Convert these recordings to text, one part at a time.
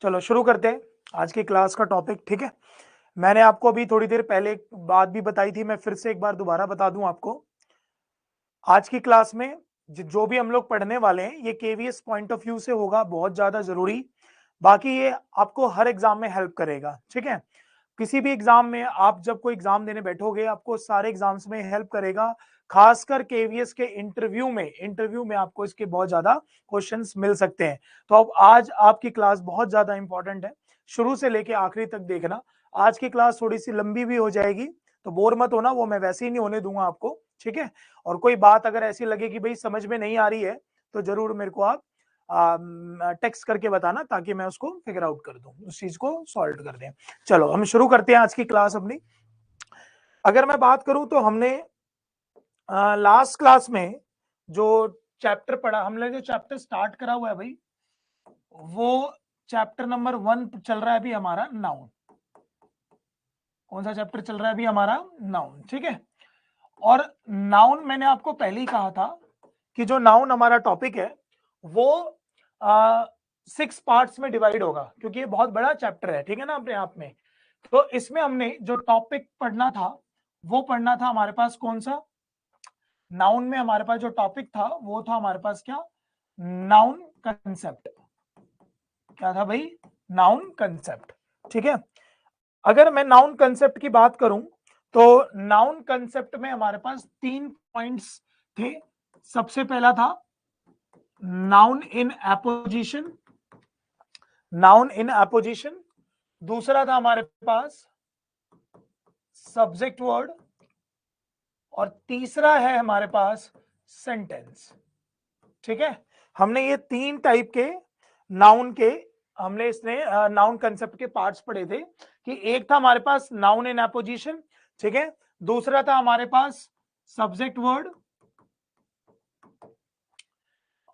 चलो शुरू करते हैं आज की क्लास का टॉपिक। ठीक है, मैंने आपको अभी थोड़ी देर पहले एक बात भी बताई थी, मैं फिर से एक बार दोबारा बता दूं आपको। आज की क्लास में जो भी हम लोग पढ़ने वाले हैं ये केवीएस पॉइंट ऑफ व्यू से होगा, बहुत ज्यादा जरूरी। बाकी ये आपको हर एग्जाम में हेल्प करेगा। ठीक है, किसी भी एग्जाम में आप जब कोई एग्जाम देने बैठोगे आपको सारे एग्जाम्स में हेल्प करेगा, खासकर केवीएस के इंटरव्यू में आपको इसके बहुत ज्यादा क्वेश्चंस मिल सकते हैं। तो अब आज आपकी क्लास बहुत ज्यादा इंपॉर्टेंट है, शुरू से लेके आखिरी तक देखना। आज की क्लास थोड़ी सी लंबी भी हो जाएगी तो बोर मत होना, वो मैं वैसे ही नहीं होने दूंगा आपको। ठीक है, और कोई बात अगर ऐसी लगे कि भाई समझ में नहीं आ रही है तो जरूर मेरे को आप टेक्स्ट करके बताना ताकि मैं उसको फिगर आउट कर दूं, उस चीज को सॉल्व कर दें। चलो हम शुरू करते हैं आज की क्लास अपनी। अगर मैं बात करूं तो हमने लास्ट क्लास में जो चैप्टर पढ़ा, हमने जो चैप्टर स्टार्ट करा हुआ है भाई, वो चैप्टर नंबर 1 चल रहा है अभी हमारा, नाउन। कौन सा चैप्टर चल रहा है अभी हमारा? नाउन। ठीक है, और नाउन मैंने आपको पहले ही कहा था कि जो नाउन हमारा टॉपिक है वो 6 पार्ट्स में डिवाइड होगा, क्योंकि ये बहुत बड़ा चैप्टर है। ठीक है ना, अपने आप में। तो इसमें हमने जो टॉपिक पढ़ना था वो पढ़ना था हमारे पास कौन सा? नाउन में हमारे पास जो टॉपिक था वो था हमारे पास क्या? Noun concept. क्या था भाई? Noun concept. ठीक है, अगर मैं नाउन कंसेप्ट की बात करूं तो नाउन कंसेप्ट में हमारे पास 3 पॉइंट्स थे। सबसे पहला था noun in apposition, noun in apposition. दूसरा था हमारे पास सब्जेक्ट वर्ड, और तीसरा है हमारे पास सेंटेंस। ठीक है, हमने ये 3 टाइप के नाउन के, हमने इसने नाउन कंसेप्ट के पार्ट्स पढ़े थे कि एक था हमारे पास नाउन इन एपोजिशन, ठीक है, दूसरा था हमारे पास सब्जेक्ट वर्ड,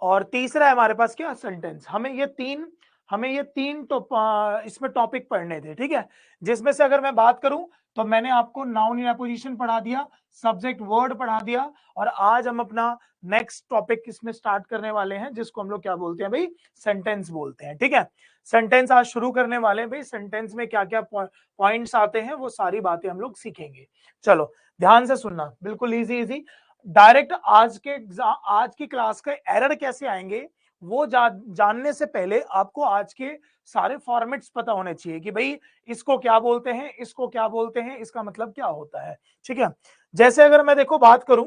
और तीसरा है हमारे पास क्या? सेंटेंस। हमें ये तीन इसमें टॉपिक पढ़ने थे। ठीक है, जिसमें से अगर मैं बात करूं तो मैंने आपको नाउन इन एपोजिशन पढ़ा दिया, सब्जेक्ट वर्ड पढ़ा दिया, और आज हम अपना नेक्स्ट टॉपिक इसमें स्टार्ट करने वाले हैं जिसको हम लोग क्या बोलते हैं भाई? सेंटेंस बोलते हैं। ठीक है, सेंटेंस आज शुरू करने वाले हैं भाई। सेंटेंस में क्या क्या पॉइंट्स आते हैं वो सारी बातें हम लोग सीखेंगे। चलो ध्यान से सुनना, बिल्कुल इजी इजी। डायरेक्ट आज की क्लास के एरर कैसे आएंगे वो जानने से पहले आपको आज के सारे फॉर्मेट्स पता होने चाहिए कि भाई इसको क्या बोलते हैं, इसको क्या बोलते हैं, इसका मतलब क्या होता है। ठीक है, जैसे अगर मैं देखो बात करूं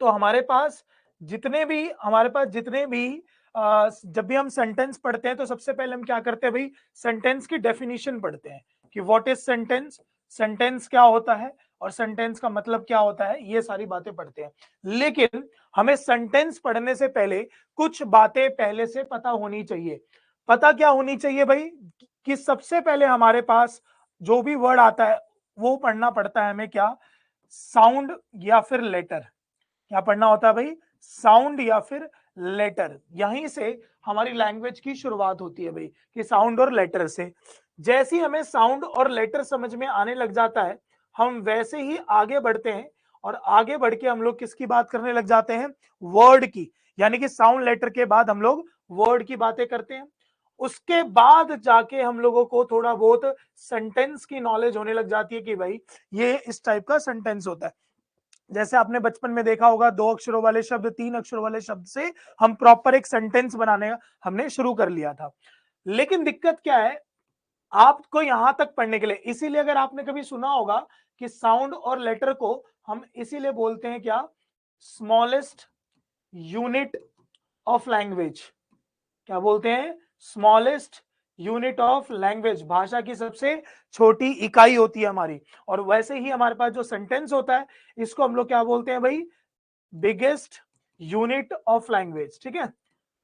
तो हमारे पास जितने भी जब भी हम सेंटेंस पढ़ते हैं तो सबसे पहले हम क्या करते हैं भाई? सेंटेंस की डेफिनेशन पढ़ते हैं कि व्हाट इज सेंटेंस, सेंटेंस क्या होता है और सेंटेंस का मतलब क्या होता है, ये सारी बातें पढ़ते हैं। लेकिन हमें सेंटेंस पढ़ने से पहले कुछ बातें पहले से पता होनी चाहिए। पता क्या होनी चाहिए भाई? कि सबसे पहले हमारे पास जो भी वर्ड आता है वो पढ़ना पड़ता है हमें क्या? साउंड या फिर लेटर। क्या पढ़ना होता है भाई? साउंड या फिर लेटर। यहीं से हमारी लैंग्वेज की शुरुआत होती है भाई, कि साउंड और लेटर से। जैसे ही हमें साउंड और लेटर समझ में आने लग जाता है हम वैसे ही आगे बढ़ते हैं, और आगे बढ़ के हम लोग किसकी बात करने लग जाते हैं? वर्ड की। यानी कि साउंड लेटर के बाद हम लोग वर्ड की बातें करते हैं। उसके बाद जाके हम लोगों को थोड़ा बहुत सेंटेंस की नॉलेज होने लग जाती है कि भाई ये इस टाइप का सेंटेंस होता है। जैसे आपने बचपन में देखा होगा 2 अक्षरों वाले शब्द, 3 अक्षरों वाले शब्द से हम प्रॉपर एक सेंटेंस बनाने हमने शुरू कर लिया था। लेकिन दिक्कत क्या है आपको यहां तक पढ़ने के लिए? इसीलिए अगर आपने कभी सुना होगा कि साउंड और लेटर को हम इसीलिए बोलते हैं क्या? Smallest unit of language. क्या बोलते हैं? Smallest unit of language. भाषा की सबसे छोटी इकाई होती है हमारी। और वैसे ही हमारे पास जो सेंटेंस होता है इसको हम लोग क्या बोलते हैं भाई? Biggest unit of language. ठीक है,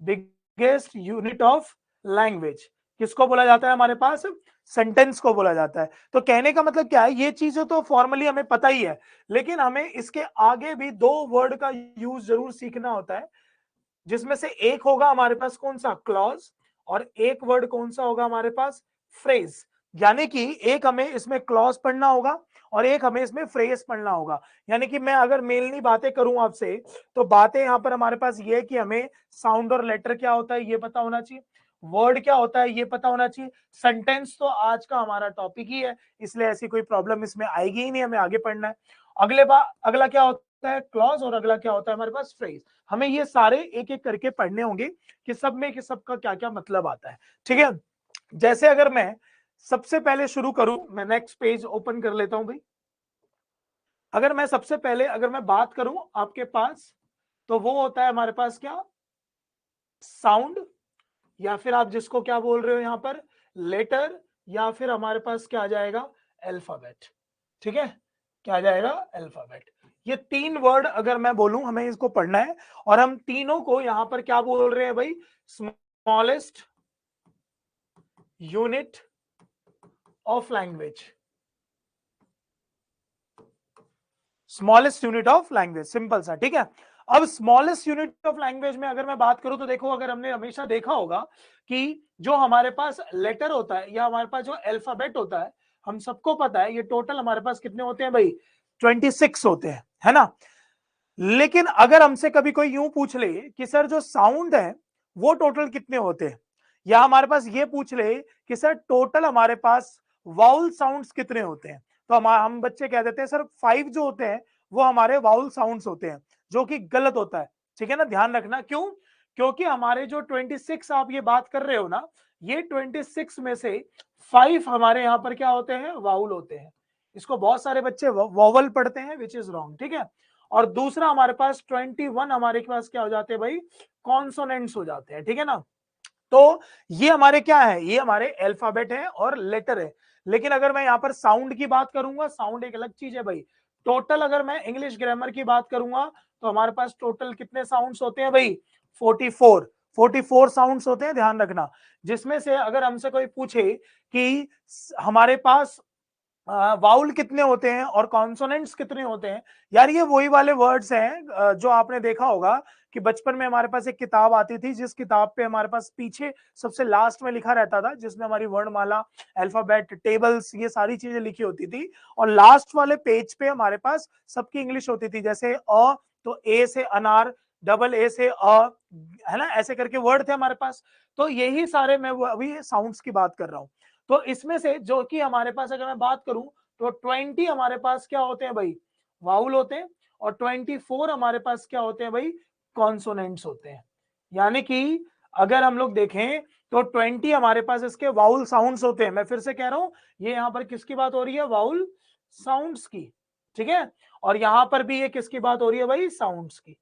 बिगेस्ट यूनिट ऑफ लैंग्वेज किसको बोला जाता है हमारे पास? सेंटेंस को बोला जाता है। तो कहने का मतलब क्या है? ये चीजें तो फॉर्मली हमें पता ही है, लेकिन हमें इसके आगे भी 2 वर्ड का यूज जरूर सीखना होता है, जिसमें से एक होगा हमारे पास कौन सा? क्लॉज, और एक वर्ड कौन सा होगा हमारे पास? फ्रेज। यानी कि एक हमें इसमें क्लॉज पढ़ना होगा और एक हमें इसमें फ्रेज पढ़ना होगा। यानी कि मैं अगर मेलनी बातें करूं आपसे तो बातें यहां पर हमारे पास ये है कि हमें साउंड और लेटर क्या होता है ये पता होना चाहिए, वर्ड क्या होता है ये पता होना चाहिए। सेंटेंस तो आज का हमारा टॉपिक ही है, इसलिए ऐसी कोई प्रॉब्लम इसमें आएगी ही नहीं, हमें आगे पढ़ना है। अगला क्या होता है क्लॉज, और अगला क्या होता है हमारे पास फ्रेज। हमें ये सारे एक एक करके पढ़ने होंगे कि सब में कि सबका क्या क्या मतलब आता है, ठीक है। जैसे अगर मैं सबसे पहले शुरू करूं, मैं नेक्स्ट पेज ओपन कर लेता हूं भाई। अगर मैं सबसे पहले अगर मैं बात करूं आपके पास, तो वो होता है हमारे पास क्या, साउंड, या फिर आप जिसको क्या बोल रहे हो यहां पर लेटर, या फिर हमारे पास क्या आ जाएगा अल्फाबेट, ठीक है। क्या आ जाएगा अल्फाबेट। ये तीन वर्ड अगर मैं बोलूं हमें इसको पढ़ना है, और हम तीनों को यहां पर क्या बोल रहे हैं भाई, smallest unit of language, smallest unit of language, simple सा, ठीक है। अब स्मॉलेस्ट यूनिट ऑफ लैंग्वेज में अगर मैं बात करूं तो देखो, अगर हमने हमेशा देखा होगा कि जो हमारे पास लेटर होता है या हमारे पास जो अल्फाबेट होता है, हम सबको पता है ये टोटल हमारे पास कितने होते हैं भाई, 26 होते हैं, है ना। लेकिन अगर हमसे कभी कोई यूं पूछ ले कि सर जो साउंड है वो टोटल कितने होते हैं, या हमारे पास ये पूछ ले कि सर टोटल हमारे पास वाउल साउंड्स कितने होते हैं, तो हम बच्चे कह देते हैं सर 5 जो होते हैं वो हमारे वाउल साउंड्स होते हैं, जो कि गलत होता है, ठीक है ना। ध्यान रखना, क्यों, क्योंकि हमारे जो 26 आप ये बात कर रहे हो ना, ये 26 में से 5 हमारे यहाँ पर क्या होते हैं, वाउल होते हैं। इसको बहुत सारे बच्चे वॉवल पढ़ते हैं, विच इज रॉन्ग, ठीक है। और दूसरा हमारे पास 21 हमारे पास क्या हो जाते हैं भाई, कॉन्सोनेंट्स हो जाते हैं, ठीक है ना। तो ये हमारे क्या है, ये हमारे अल्फाबेट है और लेटर है। लेकिन अगर मैं यहाँ पर साउंड की बात करूंगा, साउंड एक अलग चीज है भाई। टोटल अगर मैं इंग्लिश ग्रामर की बात करूंगा तो हमारे पास टोटल कितने साउंड्स होते हैं भाई, 44 साउंड्स होते हैं, ध्यान रखना। जिसमें से अगर हमसे कोई पूछे कि हमारे पास वाउल कितने होते हैं और कॉन्सोनेंट्स कितने होते हैं, यार ये वही वाले वर्ड्स हैं जो आपने देखा होगा कि बचपन में हमारे पास एक किताब आती थी, जिस किताब पे हमारे पास पीछे सबसे लास्ट में लिखा रहता था, जिसमें हमारी वर्णमाला, अल्फाबेट, टेबल्स, ये सारी चीजें लिखी होती थी, और लास्ट वाले पेज पे हमारे पास सबकी इंग्लिश होती थी, जैसे अ, तो ए से अनार, डबल ए से है ना, ऐसे करके वर्ड थे हमारे पास। तो यही सारे मैं अभी साउंड्स की बात कर रहा हूँ। तो इसमें से जो कि हमारे पास अगर मैं बात करूं तो 20 हमारे पास क्या होते हैं भाई, वाउल होते हैं, और 24 हमारे पास क्या होते हैं भाई, कॉन्सोनेंट्स होते हैं। यानी कि अगर हम लोग देखें तो 20 हमारे पास इसके वाउल साउंड्स होते हैं। मैं फिर से कह रहा हूं, ये यहां पर किसकी बात हो रही है, वाउल साउंड्स की, ठीक है। और यहां पर भी ये किसकी बात हो रही है भाई, साउंड्स की।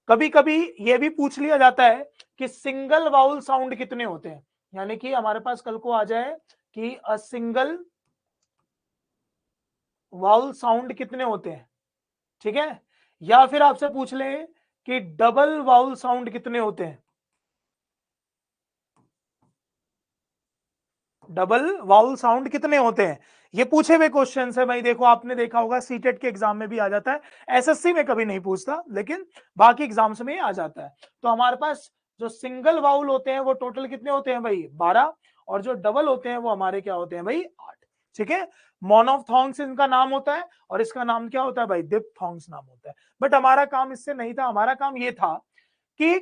कभी कभी ये भी पूछ लिया जाता है कि सिंगल वाउल साउंड कितने होते हैं, यानी कि हमारे पास कल को आ जाए कि अ सिंगल वाउल साउंड कितने होते हैं, ठीक है। या फिर आपसे पूछ ले कि डबल वाउल साउंड कितने होते हैं, डबल वाउल साउंड कितने होते हैं। ये पूछे हुए क्वेश्चन है भाई, देखो आपने देखा होगा सीटेट के एग्जाम में भी आ जाता है, एसएससी में कभी नहीं पूछता, लेकिन बाकी एग्जाम्स में आ जाता है। तो हमारे पास जो सिंगल वाउल होते हैं वो टोटल कितने होते हैं भाई, 12, और जो डबल होते हैं वो हमारे क्या होते हैं भाई, 8, ठीक है। मोनोफ्थोंग्स इनका नाम होता है, और इसका नाम क्या होता है भाई, डिप्थोंग्स नाम होता है। बट हमारा काम इससे नहीं था, हमारा काम ये था कि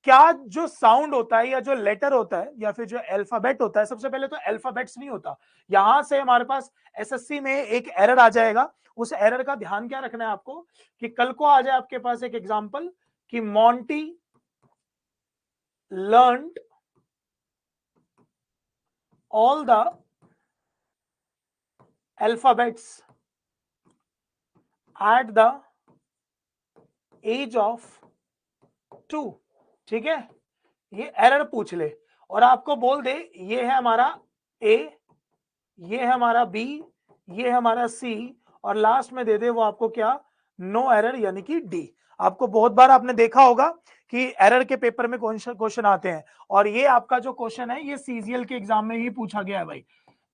क्या जो साउंड होता है या जो लेटर होता है या फिर जो अल्फाबेट होता है, सबसे पहले तो अल्फाबेट्स नहीं होता, यहां से हमारे पास एसएससी में एक एरर आ जाएगा। उस एरर का ध्यान क्या रखना है आपको, कि कल को आ जाए आपके पास एक एग्जांपल कि Monty learned all the alphabets at the age of 2, ठीक है। ये एरर पूछ ले और आपको बोल दे ये है हमारा ए, ये है हमारा बी, ये है हमारा सी, और लास्ट में दे दे वो आपको क्या, नो एरर, यानी कि डी। आपको बहुत बार आपने देखा होगा कि एरर के पेपर में क्वेश्चन आते हैं, और ये आपका जो क्वेश्चन है ये सीजीएल के एग्जाम में ही पूछा गया है भाई।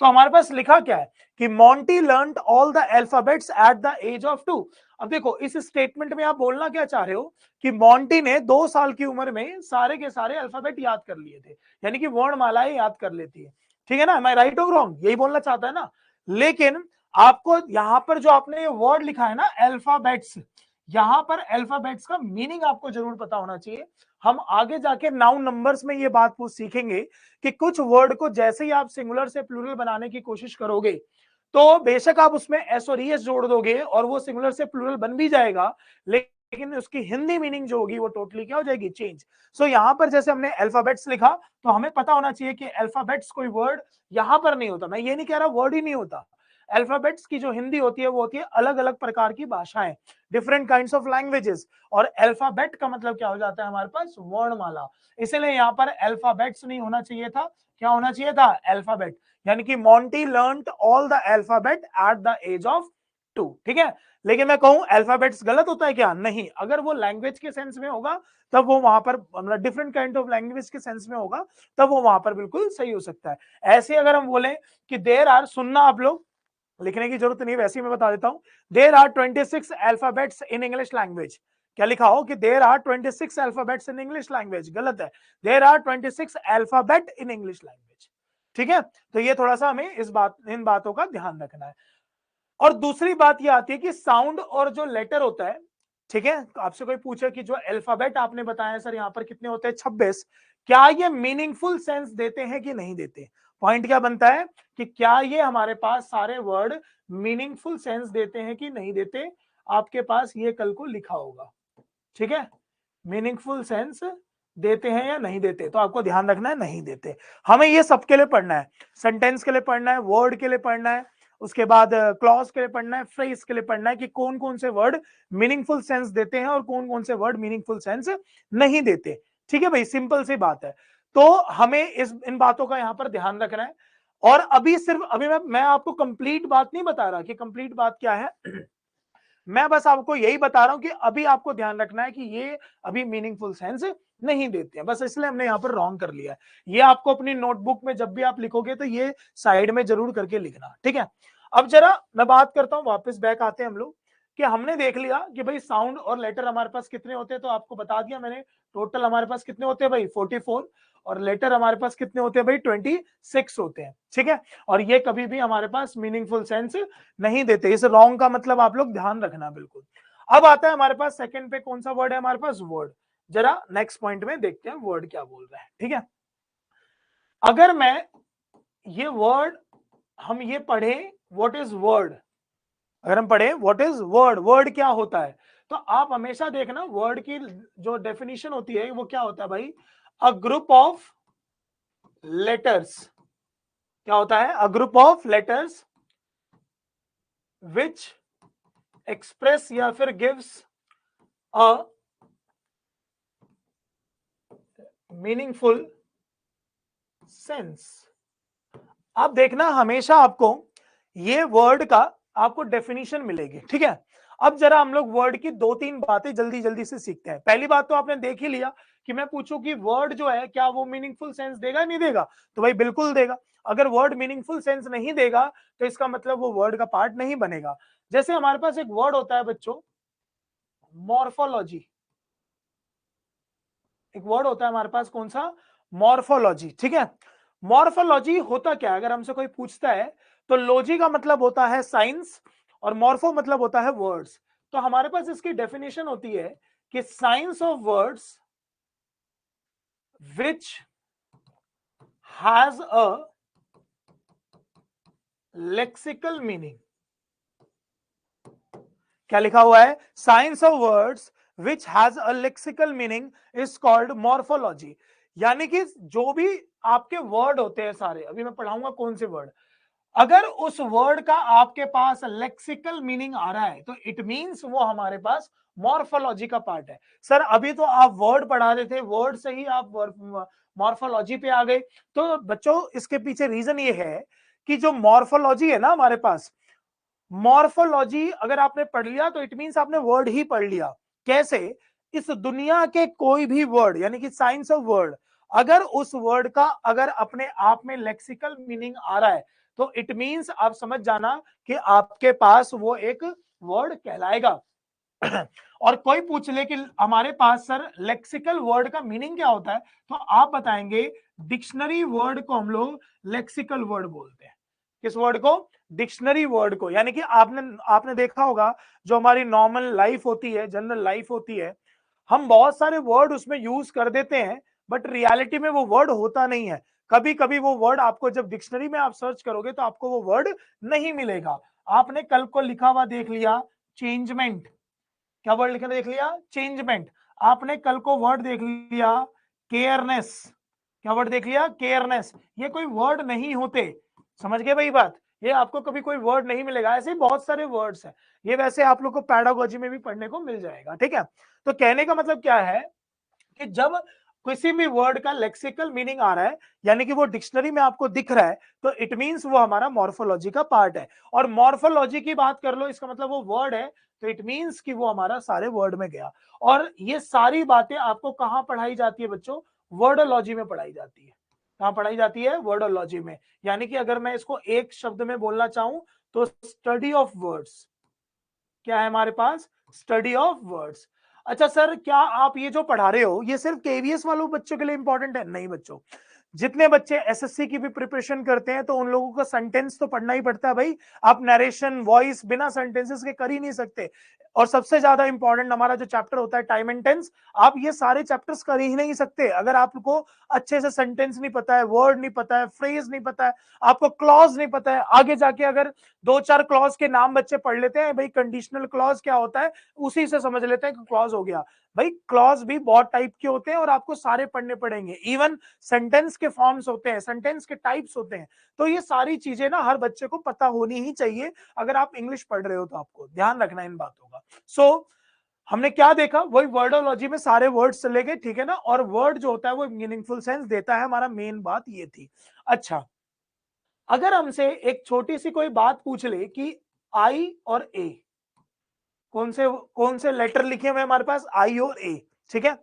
तो हमारे पास लिखा क्या है कि Monty learned all the alphabets at the age of 2। अब देखो इस स्टेटमेंट में आप बोलना क्या चाह रहे हो कि मॉन्टी ने 2 साल की उम्र में सारे के सारे अल्फाबेट याद कर लिए थे, यानी कि वर्णमालाएं याद कर लेती है, ठीक है ना। मैं राइट और रॉन्ग, यही बोलना चाहता है ना। लेकिन आपको यहां पर जो आपने ये वर्ड लिखा है ना अल्फाबेट्स, यहां पर अल्फाबेट्स का मीनिंग आपको जरूर पता होना चाहिए। हम आगे जाके नाउन नंबर्स में ये बात सीखेंगे कि कुछ वर्ड को जैसे ही आप सिंगुलर से प्लूरल बनाने की कोशिश करोगे तो बेशक आप उसमें एस और ईएस जोड़ दोगे और वो सिंगुलर से प्लूरल बन भी जाएगा, लेकिन उसकी हिंदी मीनिंग जो होगी वो टोटली क्या हो जाएगी, चेंज। सो यहां पर जैसे हमने अल्फाबेट्स लिखा तो हमें पता होना चाहिए कि अल्फाबेट्स कोई वर्ड यहां पर नहीं होता। मैं ये नहीं कह रहा वर्ड ही नहीं होता, अल्फाबेट्स की जो हिंदी होती है वो होती है अलग अलग प्रकार की भाषाएं, डिफरेंट काइंड्स ऑफ लैंग्वेजेस। और अल्फाबेट का मतलब क्या हो जाता है हमारे पास, वर्णमाला। इसलिए यहाँ पर अल्फाबेट्स नहीं होना चाहिए था, क्या होना चाहिए था, अल्फाबेट। यानी कि Monty learned all the alphabet at the age of 2। ठीक है, लेकिन मैं कहूं अल्फाबेट्स गलत होता है क्या, नहीं। अगर वो लैंग्वेज के सेंस में होगा तब वो वहां पर, मतलब डिफरेंट काइंड ऑफ लैंग्वेज के सेंस में होगा तब वो वहां पर बिल्कुल सही हो सकता है। ऐसे अगर हम बोले कि देयर आर, सुनना आप लोग, लिखने की जरूरत नहीं, वैसे ही मैं बता देता हूं, there are 26 alphabets in English language. क्या लिखा हो कि there are 26 alphabets in English language, गलत है, there are 26 alphabet in English language. ठीक है, तो ये थोड़ा सा हमें इन बातों का ध्यान रखना है। और दूसरी बात ये आती है कि साउंड और जो लेटर होता है, ठीक है, तो आपसे कोई पूछे कि जो अल्फाबेट आपने बताया सर यहाँ पर कितने होते हैं, 26, क्या ये मीनिंगफुल सेंस देते हैं कि नहीं देते। पॉइंट क्या बनता है कि क्या ये हमारे पास सारे वर्ड मीनिंगफुल सेंस देते हैं कि नहीं देते। आपके पास ये कल को लिखा होगा, ठीक है, मीनिंगफुल सेंस देते हैं या नहीं देते। तो आपको ध्यान रखना है नहीं देते। हमें ये सबके लिए पढ़ना है, सेंटेंस के लिए पढ़ना है, वर्ड के लिए पढ़ना है, उसके बाद क्लॉज के लिए पढ़ना है, फ्रेज के लिए पढ़ना है कि कौन कौन से वर्ड मीनिंगफुल सेंस देते हैं और कौन कौन से वर्ड मीनिंगफुल सेंस नहीं देते। ठीक है भाई, सिंपल सी बात है। तो हमें इन बातों का यहां पर ध्यान रखना है। और अभी सिर्फ अभी मैं आपको कंप्लीट बात नहीं बता रहा कि कंप्लीट बात क्या है मैं बस आपको यही बता रहा हूं कि अभी आपको ध्यान रखना है कि ये अभी मीनिंगफुल सेंस नहीं देते हैं, बस इसलिए हमने यहाँ पर रॉन्ग कर लिया है। ये आपको अपनी नोटबुक में जब भी आप लिखोगे तो ये साइड में जरूर करके लिखना, ठीक है। अब जरा मैं बात करता हूं, वापस बैक आते हैं हम लोग, कि हमने देख लिया कि भाई साउंड और लेटर हमारे पास कितने होते हैं, तो आपको बता दिया मैंने टोटल हमारे पास कितने होते हैं भाई 44, और लेटर हमारे पास कितने होते हैं भाई 26 होते हैं, ठीक है। और ये कभी भी हमारे पास मीनिंगफुल सेंस नहीं देते। इस रॉन्ग का मतलब आप लोग ध्यान रखना बिल्कुल। अब आता है हमारे पास सेकंड पे, कौन सा वर्ड है हमारे पास, वर्ड। जरा नेक्स्ट पॉइंट में देखते हैं वर्ड क्या बोल रहा है, ठीक है। अगर मैं ये वर्ड, हम ये पढ़े व्हाट इज वर्ड, अगर हम पढ़े व्हाट इज वर्ड, वर्ड क्या होता है, तो आप हमेशा देखना वर्ड की जो डेफिनेशन होती है वो क्या होता है भाई, अ ग्रुप ऑफ लेटर्स। क्या होता है, a group of letters which express या फिर गिव्स अ मीनिंगफुल सेंस। आप देखना हमेशा आपको ये वर्ड का आपको डेफिनेशन मिलेगी, ठीक है। अब जरा हम लोग वर्ड की दो तीन बातें जल्दी जल्दी से सीखते हैं। पहली बात तो आपने देख ही लिया कि मैं पूछूं कि वर्ड जो है क्या वो मीनिंगफुल सेंस देगा नहीं देगा, तो भाई बिल्कुल देगा। अगर वर्ड मीनिंगफुल सेंस नहीं देगा तो इसका मतलब वो वर्ड का पार्ट नहीं बनेगा। जैसे हमारे पास एक वर्ड होता है बच्चों, मॉर्फोलॉजी। एक वर्ड होता है हमारे पास, कौन सा, मॉर्फोलॉजी, ठीक है। मॉर्फोलॉजी होता क्या है, अगर हमसे कोई पूछता है तो लॉजी का मतलब होता है साइंस और मॉर्फो मतलब होता है वर्ड्स। तो हमारे पास इसकी डेफिनेशन होती है कि science of words which has a lexical meaning. क्या लिखा हुआ है, science of words which has a lexical meaning is called morphology. यानी कि जो भी आपके वर्ड होते हैं सारे, अभी मैं पढ़ाऊंगा कौन से वर्ड, अगर उस वर्ड का आपके पास लेक्सिकल मीनिंग आ रहा है तो इट मींस वो हमारे पास मॉर्फोलॉजी का पार्ट है। सर अभी तो आप वर्ड पढ़ा रहे थे, वर्ड से ही आप मॉर्फोलॉजी पे आ गए। तो बच्चों इसके पीछे रीजन ये है कि जो मॉर्फोलॉजी है ना हमारे पास, मॉर्फोलॉजी अगर आपने पढ़ लिया तो इट मींस आपने वर्ड ही पढ़ लिया। कैसे, इस दुनिया के कोई भी वर्ड, यानी कि साइंस ऑफ वर्ड, अगर उस वर्ड का अगर अपने आप में लेक्सिकल मीनिंग आ रहा है तो इट मींस आप समझ जाना कि आपके पास वो एक वर्ड कहलाएगा। और कोई पूछ ले कि हमारे पास सर लेक्सिकल वर्ड का मीनिंग क्या होता है, तो आप बताएंगे डिक्शनरी वर्ड को हम लोग लेक्सिकल वर्ड बोलते हैं। किस वर्ड को? डिक्शनरी वर्ड को। यानी कि आपने देखा होगा जो हमारी नॉर्मल लाइफ होती है, जनरल लाइफ होती है, हम बहुत सारे वर्ड उसमें यूज कर देते हैं, बट रियलिटी में वो वर्ड होता नहीं है। कभी कभी वो वर्ड आपको जब डिक्शनरी में आप सर्च करोगे तो आपको वो वर्ड नहीं मिलेगा। आपने कल को लिखा हुआ देख लिया चेंजमेंट, क्या वर्ड लिखा देख लिया? चेंजमेंट। आपने कल को वर्ड देख लिया केयरनेस, क्या वर्ड देख लिया? केयरनेस। ये कोई वर्ड नहीं होते, समझ गए भाई बात? ये आपको कभी कोई वर्ड नहीं मिलेगा। ऐसे ही बहुत सारे वर्ड्स हैं, ये वैसे आप लोग को पैडागोजी में भी पढ़ने को मिल जाएगा, ठीक है? तो कहने का मतलब क्या है कि जब किसी भी वर्ड का लेक्सिकल मीनिंग आ रहा है, यानी कि वो डिक्शनरी में आपको दिख रहा है, तो इट मींस वो हमारा मॉर्फोलॉजी का पार्ट है। और मॉर्फोलॉजी की बात कर लो, इसका मतलब वो वर्ड है, तो इट मींस कि वो हमारा सारे वर्ड में गया। और ये सारी बातें आपको कहां पढ़ाई जाती है बच्चों? वर्डोलॉजी में पढ़ाई जाती है। कहां पढ़ाई जाती है? वर्डोलॉजी में। यानी कि अगर मैं इसको एक शब्द में बोलना चाहूं तो स्टडी ऑफ वर्ड्स। क्या है हमारे पास? Study of words. अच्छा सर, क्या आप ये जो पढ़ा रहे हो ये सिर्फ केवीएस वालों बच्चों के लिए इंपॉर्टेंट है? नहीं बच्चों, जितने बच्चे एसएससी की भी प्रिपरेशन करते हैं तो उन लोगों का सेंटेंस तो पढ़ना ही पड़ता है भाई। आप नरेशन वॉइस बिना सेंटेंसेस के कर ही नहीं सकते। और सबसे ज्यादा इंपॉर्टेंट हमारा जो चैप्टर होता है टाइम एंड टेंस, आप ये सारे चैप्टर्स कर ही नहीं सकते अगर आपको अच्छे से सेंटेंस नहीं पता है, वर्ड नहीं पता है, फ्रेज नहीं पता है, आपको क्लॉज नहीं पता है। आगे जाके अगर दो चार क्लॉज के नाम बच्चे पढ़ लेते हैं, भाई कंडीशनल क्लॉज क्या होता है उसी से समझ लेते हैं कि क्लॉज हो गया। भाई क्लॉज भी बहुत टाइप के होते हैं और आपको सारे पढ़ने पड़ेंगे। इवन सेंटेंस के फॉर्म्स होते हैं, सेंटेंस के टाइप्स होते हैं। तो ये सारी चीजें ना हर बच्चे को पता होनी ही चाहिए। अगर आप इंग्लिश पढ़ रहे हो तो आपको ध्यान रखना इन बातों का। सो हमने क्या देखा? वही वर्डोलॉजी में सारे वर्ड्स चले गए, ठीक है ना? और वर्ड जो होता है वो मीनिंगफुल सेंस देता है, हमारा मेन बात ये थी। अच्छा, अगर हमसे एक छोटी सी कोई बात पूछ ले कि आई और ए, कौन से लेटर लिखे हुए हमारे पास? आई और ए, ठीक है?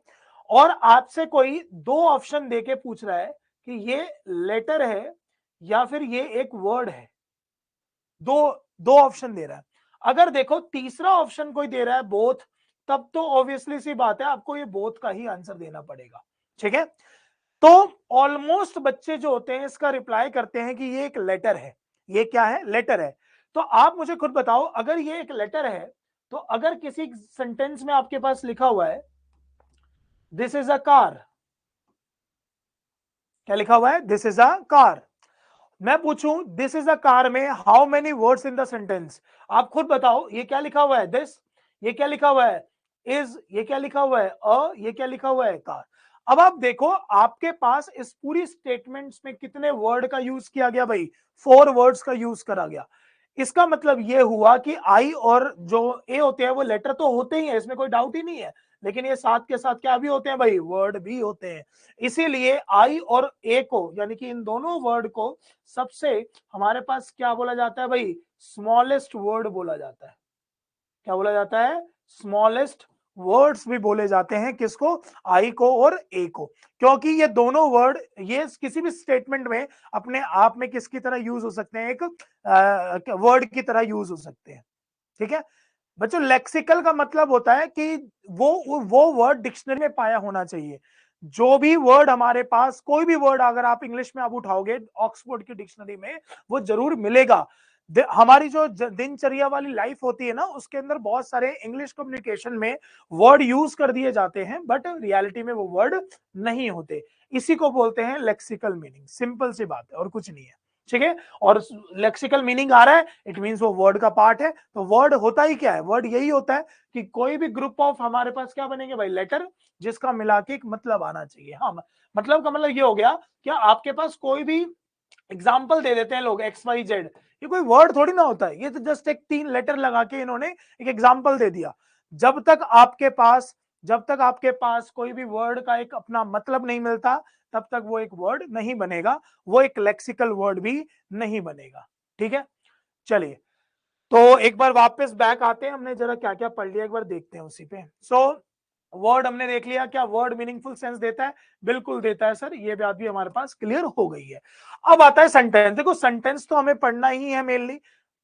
और आपसे कोई दो ऑप्शन देके पूछ रहा है कि ये लेटर है या फिर ये एक वर्ड है, दो दो ऑप्शन दे रहा है। अगर देखो तीसरा ऑप्शन कोई दे रहा है बोथ, तब तो ऑब्वियसली सी बात है आपको ये बोथ का ही आंसर देना पड़ेगा, ठीक है? तो ऑलमोस्ट बच्चे जो होते हैं इसका रिप्लाई करते हैं कि ये एक लेटर है। ये क्या है? लेटर है। तो आप मुझे खुद बताओ, अगर ये एक लेटर है तो अगर किसी सेंटेंस में आपके पास लिखा हुआ है दिस इज अ कार, क्या लिखा हुआ है? This is a car. मैं पूछूं दिस इज अ कार में how many words in the sentence? आप खुद बताओ, ये क्या लिखा हुआ है? दिस, ये क्या लिखा हुआ है? इज, ये क्या लिखा हुआ है? ये क्या लिखा हुआ है? कार। अब आप देखो आपके पास इस पूरी स्टेटमेंट्स में कितने वर्ड का यूज किया गया भाई? 4 वर्ड्स का यूज करा गया। इसका मतलब ये हुआ कि आई और जो ए होते हैं वो लेटर तो होते ही है, इसमें कोई डाउट ही नहीं है, लेकिन ये साथ के साथ क्या भी होते हैं भाई? वर्ड भी होते हैं। इसीलिए आई और ए को, यानी कि इन दोनों वर्ड को सबसे हमारे पास क्या बोला जाता है भाई? स्मॉलेस्ट वर्ड बोला जाता है। क्या बोला जाता है? स्मॉलेस्ट वर्ड्स भी बोले जाते हैं। किसको? आई को और ए को। क्योंकि ये दोनों वर्ड ये किसी भी स्टेटमेंट में अपने आप में किसकी तरह यूज हो सकते हैं? एक वर्ड की तरह यूज हो सकते हैं, ठीक है बच्चों? लेक्सिकल का मतलब होता है कि वो वर्ड डिक्शनरी में पाया होना चाहिए। जो भी वर्ड हमारे पास, कोई भी वर्ड अगर आप इंग्लिश में आप उठाओगे ऑक्सफोर्ड की डिक्शनरी में, वो जरूर मिलेगा। हमारी जो दिनचर्या वाली लाइफ होती है ना, उसके अंदर बहुत सारे इंग्लिश कम्युनिकेशन में वर्ड यूज कर दिए जाते हैं, बट रियलिटी में वो वर्ड नहीं होते। इसी को बोलते हैं लेक्सिकल मीनिंग। सिंपल सी बात है और कुछ नहीं है, ठीक है? और लेक्सिकल मीनिंग आ रहा है, इट मींस वो वर्ड का पार्ट है। तो वर्ड होता ही क्या है? वर्ड यही होता है कि कोई भी ग्रुप ऑफ हमारे पास क्या बनेंगे भाई? लेटर, जिसका मिला के एक मतलब आना चाहिए। हाँ, मतलब का मतलब ये हो गया क्या आपके पास कोई भी एग्जाम्पल दे देते हैं लोग एक्स वाई जेड, ये कोई वर्ड थोड़ी ना होता है, ये तो जस्ट एक 3 लेटर लगा के इन्होंने एक एग्जाम्पल दे दिया। जब तक आपके पास कोई भी वर्ड का एक अपना मतलब नहीं मिलता, तब तक वो एक वर्ड नहीं बनेगा, वो एक लेक्सिकल वर्ड भी नहीं बनेगा, ठीक है? चलिए, तो एक बार वापस बैक आते हैं, हमने जरा क्या क्या पढ़ लिया एक बार देखते हैं उसी पे। सो वर्ड हमने देख लिया, क्या वर्ड मीनिंगफुल सेंस देता है? बिल्कुल देता है सर, ये बात भी हमारे पास क्लियर हो गई है। अब आता है सेंटेंस। देखो सेंटेंस तो हमें पढ़ना ही है मेनली,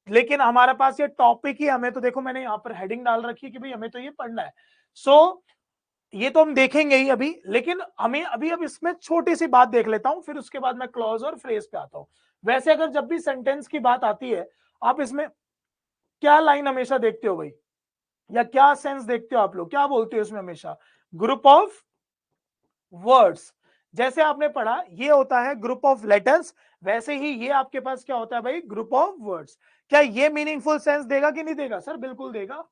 लेकिन हमारे पास ये टॉपिक ही हमें तो देखो मैंने यहाँ पर हेडिंग डाल रखी है कि भाई हमें तो ये पढ़ना है। सो ये तो हम देखेंगे ही अभी, लेकिन हमें अभी अब इसमें छोटी सी बात देख लेता हूं, फिर उसके बाद मैं क्लॉज और फ्रेज पे आता हूं। वैसे अगर जब भी सेंटेंस की बात आती है, आप इसमें क्या लाइन हमेशा देखते हो भाई, या क्या सेंस देखते हो आप लोग, क्या बोलते हो इसमें हमेशा? Group of words. जैसे आपने पढ़ा ये होता है ग्रुप ऑफ लेटर्स, वैसे ही ये आपके पास क्या होता है भाई? Group of words. क्या ये मीनिंगफुल सेंस देगा कि नहीं देगा? सर बिल्कुल देगा।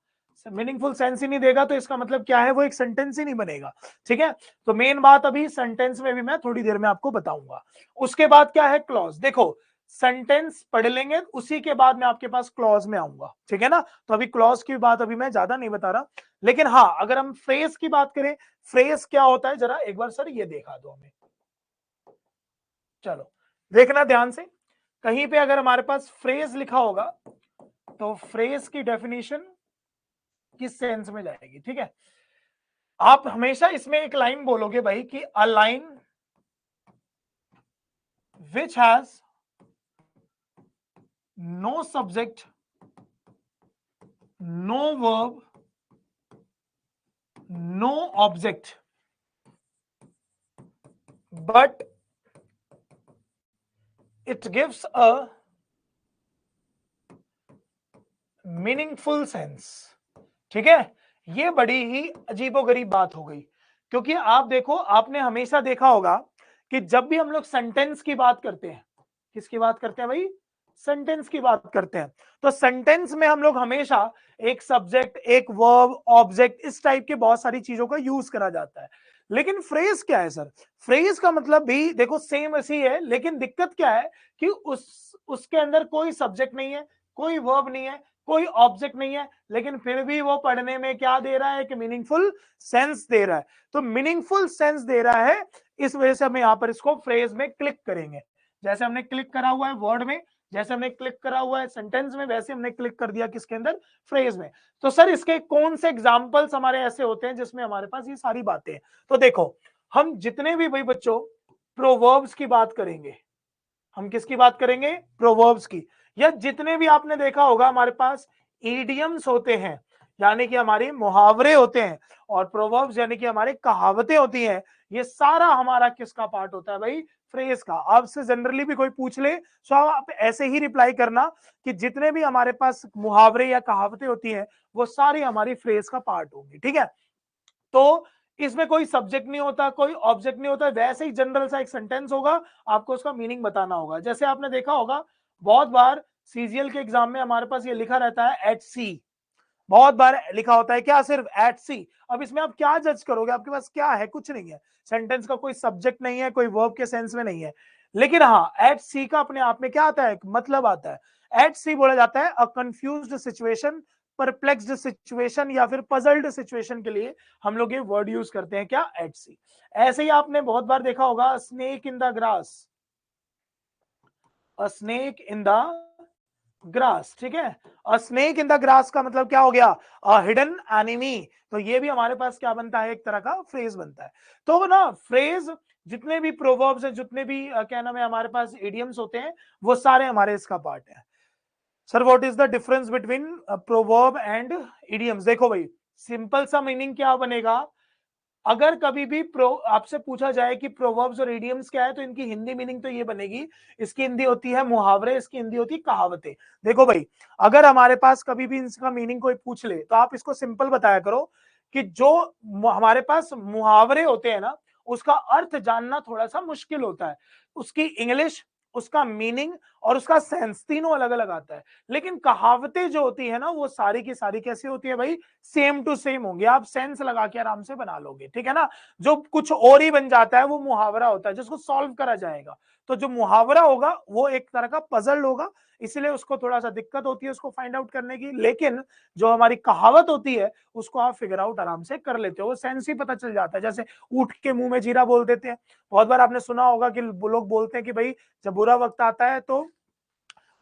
मीनिंगफुल सेंस ही नहीं देगा तो इसका मतलब क्या है? वो एक सेंटेंस ही नहीं बनेगा। ठीक है, तो मेन बात अभी सेंटेंस में भी मैं थोड़ी देर में आपको बताऊंगा। उसके बाद क्या है? क्लॉज। देखो सेंटेंस पढ़ लेंगे, उसी के बाद मैं आपके पास क्लॉज में आऊंगा। ठीक है ना, तो अभी क्लॉज की बात अभी मैं ज्यादा नहीं बता रहा, लेकिन हाँ अगर हम फ्रेज की बात करें, फ्रेज क्या होता है जरा एक बार सर ये देखा दो हमें। चलो देखना ध्यान से, कहीं पे अगर हमारे पास फ्रेज लिखा होगा तो फ्रेज की डेफिनेशन किस सेंस में जाएगी? ठीक है, आप हमेशा इसमें एक लाइन बोलोगे भाई कि a line which has no subject, no verb, no object, but it gives a meaningful sense. ठीक है, ये बड़ी ही अजीबोगरीब बात हो गई, क्योंकि आप देखो आपने हमेशा देखा होगा कि जब भी हम लोग सेंटेंस की बात करते हैं, किसकी बात करते हैं भाई? सेंटेंस की बात करते हैं, तो सेंटेंस में हम लोग हमेशा एक सब्जेक्ट, एक वर्ब, ऑब्जेक्ट, इस टाइप के बहुत सारी चीजों का यूज करा जाता है। लेकिन फ्रेज क्या है सर? फ्रेज का मतलब भी देखो सेम ऐसी है, लेकिन दिक्कत क्या है कि उसके अंदर कोई सब्जेक्ट नहीं है, कोई वर्ब नहीं है, कोई ऑब्जेक्ट नहीं है, लेकिन फिर भी वो पढ़ने में क्या दे रहा है? कि मीनिंगफुल सेंस दे रहा है। तो मीनिंगफुल सेंस दे रहा है, इस वजह से हम यहां पर इसको फ्रेज में क्लिक करेंगे। जैसे हमने क्लिक करा हुआ है वर्ड में, जैसे हमने क्लिक करा हुआ है सेंटेंस में, वैसे हमने क्लिक कर दिया किसके अंदर? फ्रेज में। तो सर इसके कौन से एग्जाम्पल्स हमारे ऐसे होते हैं जिसमें हमारे पास ये सारी बातें हैं? तो देखो हम जितने भी भाई बच्चों प्रोवर्ब्स की बात करेंगे, हम किसकी बात करेंगे? प्रोवर्ब्स की। या जितने भी आपने देखा होगा हमारे पास ईडियम्स होते हैं, यानी कि हमारे मुहावरे होते हैं, और प्रोवर्ब्स यानी कि हमारे कहावतें होती हैं, ये सारा हमारा किसका पार्ट होता है भाई? फ्रेज का। आपसे जनरली भी कोई पूछ ले तो आप ऐसे ही रिप्लाई करना कि जितने भी हमारे पास मुहावरे या कहावतें होती हैं वो सारी हमारी फ्रेज का पार्ट होंगी। ठीक है, तो इसमें कोई सब्जेक्ट नहीं होता, कोई ऑब्जेक्ट नहीं होता, वैसे ही जनरल सा एक सेंटेंस होगा, आपको उसका मीनिंग बताना होगा। जैसे आपने देखा होगा बहुत बार सीजीएल के एग्जाम में हमारे पास ये लिखा रहता है एट सी, बहुत बार लिखा होता है क्या? सिर्फ एट सी। अब इसमें आप क्या जज करोगे? आपके पास क्या है? कुछ नहीं है, सेंटेंस का कोई सब्जेक्ट नहीं है, कोई वर्ब के सेंस में नहीं है, लेकिन हाँ एट सी का अपने आप में क्या आता है? मतलब आता है। एट सी बोला जाता है अ कंफ्यूज्ड सिचुएशन, परप्लेक्स्ड सिचुएशन या फिर पजल्ड सिचुएशन के लिए हम लोग ये वर्ड यूज करते हैं, क्या? एट सी। ऐसे ही आपने बहुत बार देखा होगा snake in the grass, a snake in the grass. ठीक है, और स्नेक इन द ग्रास का मतलब क्या हो गया? A hidden enemy. तो ये भी हमारे पास क्या बनता है? एक तरह का फ्रेज बनता है। तो ना फ्रेज, जितने भी प्रोवर्ब्स है, जितने भी क्या नाम है हमारे पास इडियम्स होते हैं, वो सारे हमारे इसका पार्ट है। Sir what is the difference between proverb and idioms? देखो भाई सिंपल सा मीनिंग क्या बनेगा, अगर कभी भी आपसे पूछा जाए कि प्रोवर्ब्स और इडियम्स क्या है, तो इनकी हिंदी मीनिंग तो ये बनेगी, इसकी हिंदी होती है मुहावरे, इसकी हिंदी होती है कहावतें। देखो भाई अगर हमारे पास कभी भी इसका मीनिंग कोई पूछ ले तो आप इसको सिंपल बताया करो कि जो हमारे पास मुहावरे होते हैं ना, उसका अर्थ जानना थोड़ा सा मुश्किल होता है, उसकी इंग्लिश, उसका मीनिंग और उसका सेंस तीनों अलग अलग आता है। लेकिन कहावतें जो होती है ना, वो सारी की सारी कैसी होती है भाई? सेम टू सेम होंगे, आप सेंस लगा के आराम से बना लोगे। ठीक है ना, जो कुछ और ही बन जाता है वो मुहावरा होता है जिसको सॉल्व करा जाएगा। तो जो मुहावरा होगा वो एक तरह का पजल होगा, इसलिए उसको थोड़ा सा दिक्कत होती है उसको फाइंड आउट करने की। लेकिन जो हमारी कहावत होती है उसको आप फिगर आउट आराम से कर लेते हो, वो सेंस ही पता चल जाता है। जैसे ऊँट के मुंह में जीरा बोल देते हैं, बहुत बार आपने सुना होगा कि लोग बोलते हैं कि भाई जब बुरा वक्त आता है तो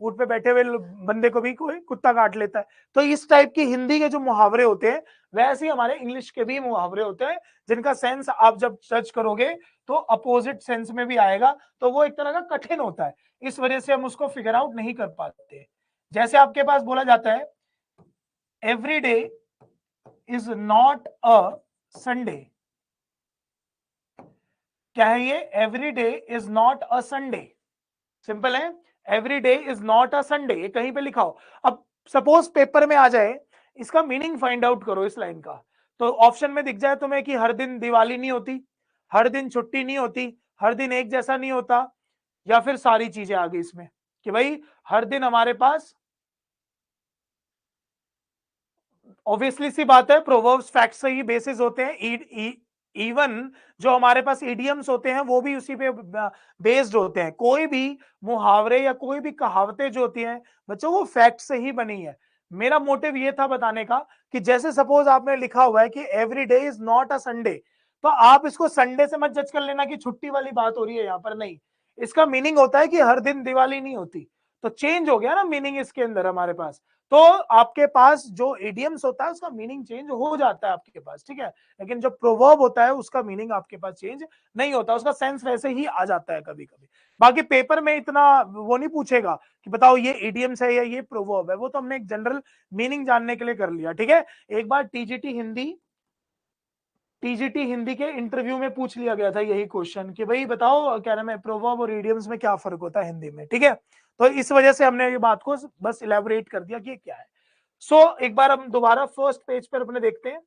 ऊंट पे बैठे हुए बंदे को भी कोई कुत्ता काट लेता है। तो इस टाइप की हिंदी के जो मुहावरे होते हैं, वैसे ही हमारे इंग्लिश के भी मुहावरे होते हैं, जिनका सेंस आप जब सर्च करोगे तो अपोजिट सेंस में भी आएगा, तो वो एक तरह का कठिन होता है, इस वजह से हम उसको फिगर आउट नहीं कर पाते। जैसे आपके पास बोला जाता है every day is not a Sunday, क्या है ये? Every day is not a Sunday. Simple है, every day is not a Sunday, ये कहीं पे लिखा हो। अब सपोज पेपर में आ जाए, इसका मीनिंग फाइंड आउट करो इस लाइन का, तो ऑप्शन में दिख जाए तुम्हें कि हर दिन दिवाली नहीं होती, हर दिन छुट्टी नहीं होती, हर दिन एक जैसा नहीं होता, या फिर सारी चीजें आ गई इसमें कि भाई हर दिन हमारे पास, ऑब्वियसली सी बात है प्रोवर्ब्स फैक्ट से ही बेसिस होते हैं, इवन जो हमारे पास इडियम्स होते हैं वो भी उसी पे बेस्ड होते हैं। कोई भी मुहावरे या कोई भी कहावतें जो होती हैं बच्चों, वो फैक्ट से ही बनी है। मेरा मोटिव ये था बताने का कि जैसे सपोज आपने लिखा हुआ है कि every day is not a Sunday, तो आप इसको संडे से मत जज कर लेना कि छुट्टी वाली बात हो रही है यहाँ पर, नहीं। इसका मीनिंग होता है कि हर दिन दिवाली नहीं होती, तो चेंज हो गया ना मीनिंग इसके अंदर हमारे पास। तो आपके पास जो इडियम्स होता है उसका मीनिंग चेंज हो जाता है आपके पास, ठीक है। लेकिन जो प्रोवर्ब होता है उसका मीनिंग आपके पास चेंज नहीं होता, उसका सेंस वैसे ही आ जाता है कभी कभी। बाकी पेपर में इतना वो नहीं पूछेगा कि बताओ ये इडियम्स है या ये प्रोवर्ब है, वो तो हमने एक जनरल मीनिंग जानने के लिए कर लिया, ठीक है। एक बार टीजीटी हिंदी के इंटरव्यू में पूछ लिया गया था यही क्वेश्चन कि भाई बताओ क्या नाम है प्रोवर्ब और इडियम्स में क्या फर्क होता है हिंदी में, ठीक है। तो इस वजह से हमने ये बात को बस इलेबोरेट कर दिया कि ये क्या है। एक बार हम दोबारा फर्स्ट पेज पर अपने देखते हैं।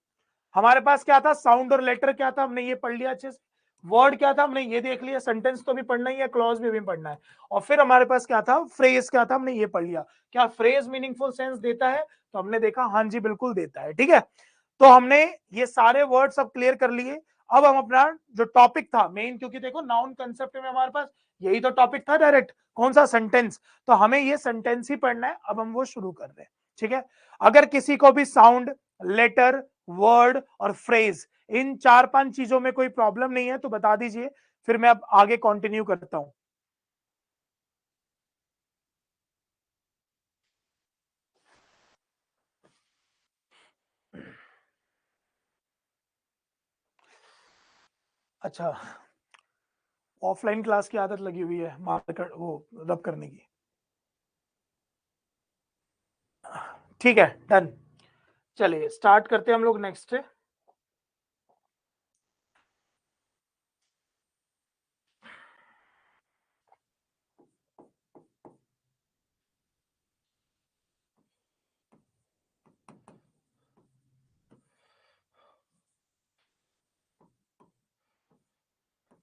हमारे पास क्या था, साउंड और लेटर क्या था, हमने ये पढ़ लिया अच्छे से। वर्ड क्या था, हमने ये देख लिया। सेंटेंस तो भी पढ़ना ही है, क्लॉज भी पढ़ना है। और फिर हमारे पास क्या था, फ्रेज क्या था, हमने ये पढ़ लिया। क्या फ्रेज मीनिंगफुल सेंस देता है, तो हमने देखा हाँ जी बिल्कुल देता है, ठीक है। तो हमने ये सारे वर्ड सब क्लियर कर लिए। अब हम अपना जो टॉपिक था मेन, क्योंकि देखो नाउन कंसेप्ट में हमारे पास यही तो टॉपिक था डायरेक्ट, कौन सा, सेंटेंस। तो हमें ये सेंटेंस ही पढ़ना है, अब हम वो शुरू कर रहे हैं, ठीक है। अगर किसी को भी साउंड, लेटर, वर्ड और फ्रेज, इन 4-5 चीजों में कोई प्रॉब्लम नहीं है तो बता दीजिए, फिर मैं अब आगे कंटिन्यू करता हूं। अच्छा, ऑफलाइन क्लास की आदत लगी हुई है मार्कर वो रब करने की। ठीक है, डन। चलिए स्टार्ट करते हैं हम लोग नेक्स्ट से।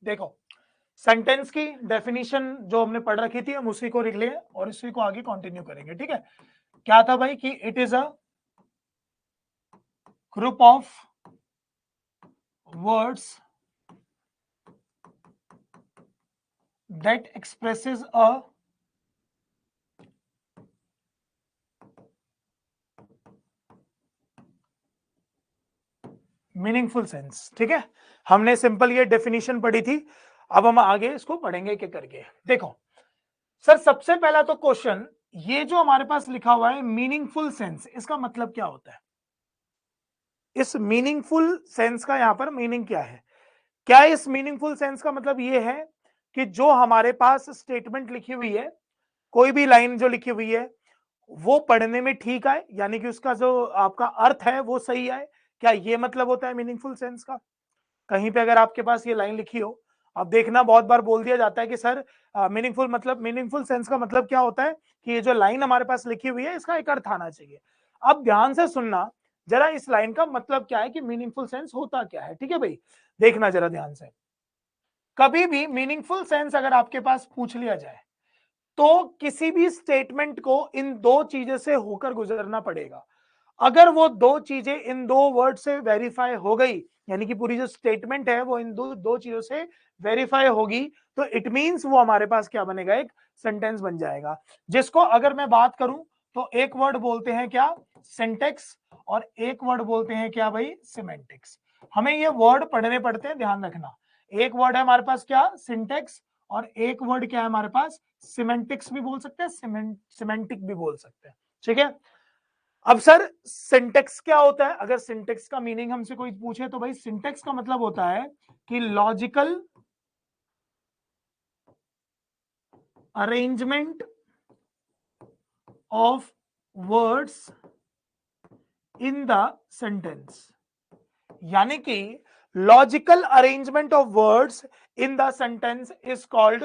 देखो, सेंटेंस की डेफिनेशन जो हमने पढ़ रखी थी हम उसी को लिख लिए और इसी को आगे कंटिन्यू करेंगे, ठीक है। क्या था भाई कि it is a group of words that expresses a meaningful sense, ठीक है। हमने सिंपल ये डेफिनेशन पढ़ी थी, अब हम आगे इसको पढ़ेंगे क्या करके। देखो सर, सबसे पहला तो क्वेश्चन, ये जो हमारे पास लिखा हुआ है मीनिंगफुल सेंस, इसका मतलब क्या होता है। इस मीनिंगफुल सेंस का यहां पर मीनिंग क्या है। क्या इस मीनिंगफुल सेंस का मतलब ये है कि जो हमारे पास स्टेटमेंट लिखी हुई है, कोई भी लाइन जो लिखी हुई है वो पढ़ने में ठीक आए, यानी कि उसका जो आपका अर्थ है वो सही आए, क्या ये मतलब होता है मीनिंगफुल सेंस का। कहीं पे अगर आपके पास ये लाइन लिखी हो, अब देखना बहुत बार बोल दिया जाता है कि सर मीनिंगफुल मतलब, मीनिंगफुल सेंस का मतलब क्या होता है कि ये जो लाइन हमारे पास लिखी हुई है इसका एक अर्थ आना चाहिए। अब ध्यान से सुनना जरा, इस लाइन का मतलब क्या है कि मीनिंगफुल सेंस होता क्या है, ठीक है भाई। देखना जरा ध्यान से, कभी भी मीनिंगफुल सेंस अगर आपके पास पूछ लिया जाए तो किसी भी स्टेटमेंट को इन दो चीजों से होकर गुजरना पड़ेगा। अगर वो दो चीजें इन दो वर्ड से वेरीफाई हो गई, यानी कि पूरी जो स्टेटमेंट है वो इन दो दो चीजों से वेरीफाई होगी, तो इट मींस वो हमारे पास क्या बनेगा, एक सेंटेंस बन जाएगा। जिसको अगर मैं बात करूं तो एक वर्ड बोलते हैं क्या, सिंटेक्स, और एक वर्ड बोलते हैं क्या भाई, सिमेंटिक्स। हमें ये वर्ड पढ़ने पड़ते हैं, ध्यान रखना। एक वर्ड है हमारे पास क्या, सिंटेक्स, और एक वर्ड क्या है हमारे पास, सिमेंटिक्स भी बोल सकते हैं, सिमेंटिक भी बोल सकते हैं, ठीक है। अब सर सिंटेक्स क्या होता है, अगर सिंटेक्स का मीनिंग हमसे कोई पूछे तो भाई सिंटेक्स का मतलब होता है कि logical arrangement of words in the sentence, यानी कि logical arrangement of words in the sentence is called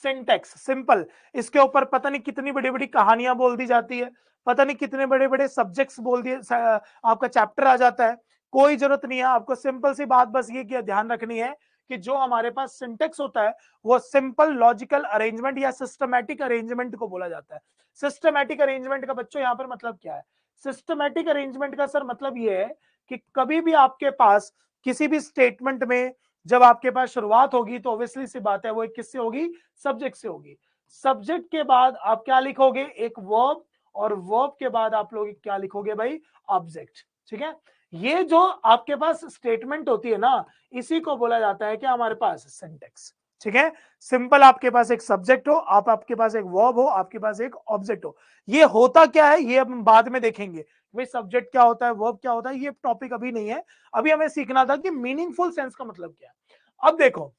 syntax simple, इसके ऊपर पता नहीं कितनी बड़ी बड़ी कहानियां बोल दी जाती है, पता नहीं कितने बड़े बड़े सब्जेक्ट्स बोल दिए, आपका चैप्टर आ जाता है। कोई जरूरत नहीं है, आपको सिंपल सी बात बस ये ध्यान रखनी है कि जो हमारे पास सिंटेक्स होता है वो सिंपल लॉजिकल अरेंजमेंट या सिस्टमैटिक अरेंजमेंट को बोला जाता है। सिस्टमैटिक अरेंजमेंट का बच्चों यहाँ पर मतलब क्या है? सिस्टमैटिक अरेंजमेंट का सर मतलब ये है कि कभी भी आपके पास किसी भी स्टेटमेंट में जब आपके पास शुरुआत होगी तो ऑब्वियसली सी बात है वो एक किससे होगी? सब्जेक्ट से होगी। सब्जेक्ट के बाद आप क्या लिखोगे? एक वर्ब, और वर्ब के बाद आप लोग क्या लिखोगे भाई? ऑब्जेक्ट। ठीक है, ये जो आपके पास स्टेटमेंट होती है ना, इसी को बोला जाता है कि हमारे पास सिंटेक्स। ठीक है, सिंपल आपके पास एक सब्जेक्ट हो, आपके पास एक वर्ब हो, आपके पास एक ऑब्जेक्ट हो। ये होता क्या है ये हम बाद में देखेंगे, भाई सब्जेक्ट क्या होता है, वर्ब क्या होता है, ये टॉपिक अभी नहीं है। अभी हमें सीखना था कि मीनिंगफुल सेंस का मतलब क्या है। अब देखो,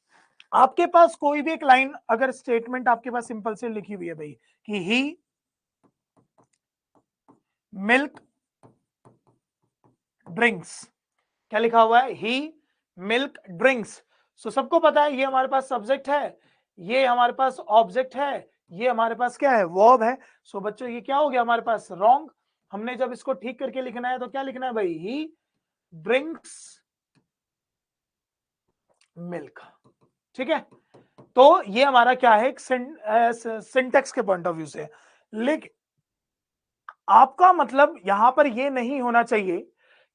आपके पास कोई भी एक लाइन अगर स्टेटमेंट आपके पास सिंपल से लिखी हुई है भाई कि ही मिल्क ड्रिंक्स, क्या लिखा हुआ है? ही मिल्क ड्रिंक्स। सो सबको पता है ये हमारे पास सब्जेक्ट है, ये हमारे पास ऑब्जेक्ट है, ये हमारे पास क्या है? वर्ब है। सो बच्चों ये क्या हो गया हमारे पास? रॉन्ग। हमने जब इसको ठीक करके लिखना है तो क्या लिखना है भाई? ही ड्रिंक्स मिल्क। ठीक है, तो ये हमारा क्या है? सिंटेक्स के पॉइंट ऑफ व्यू से। लेकिन आपका मतलब यहां पर ये नहीं होना चाहिए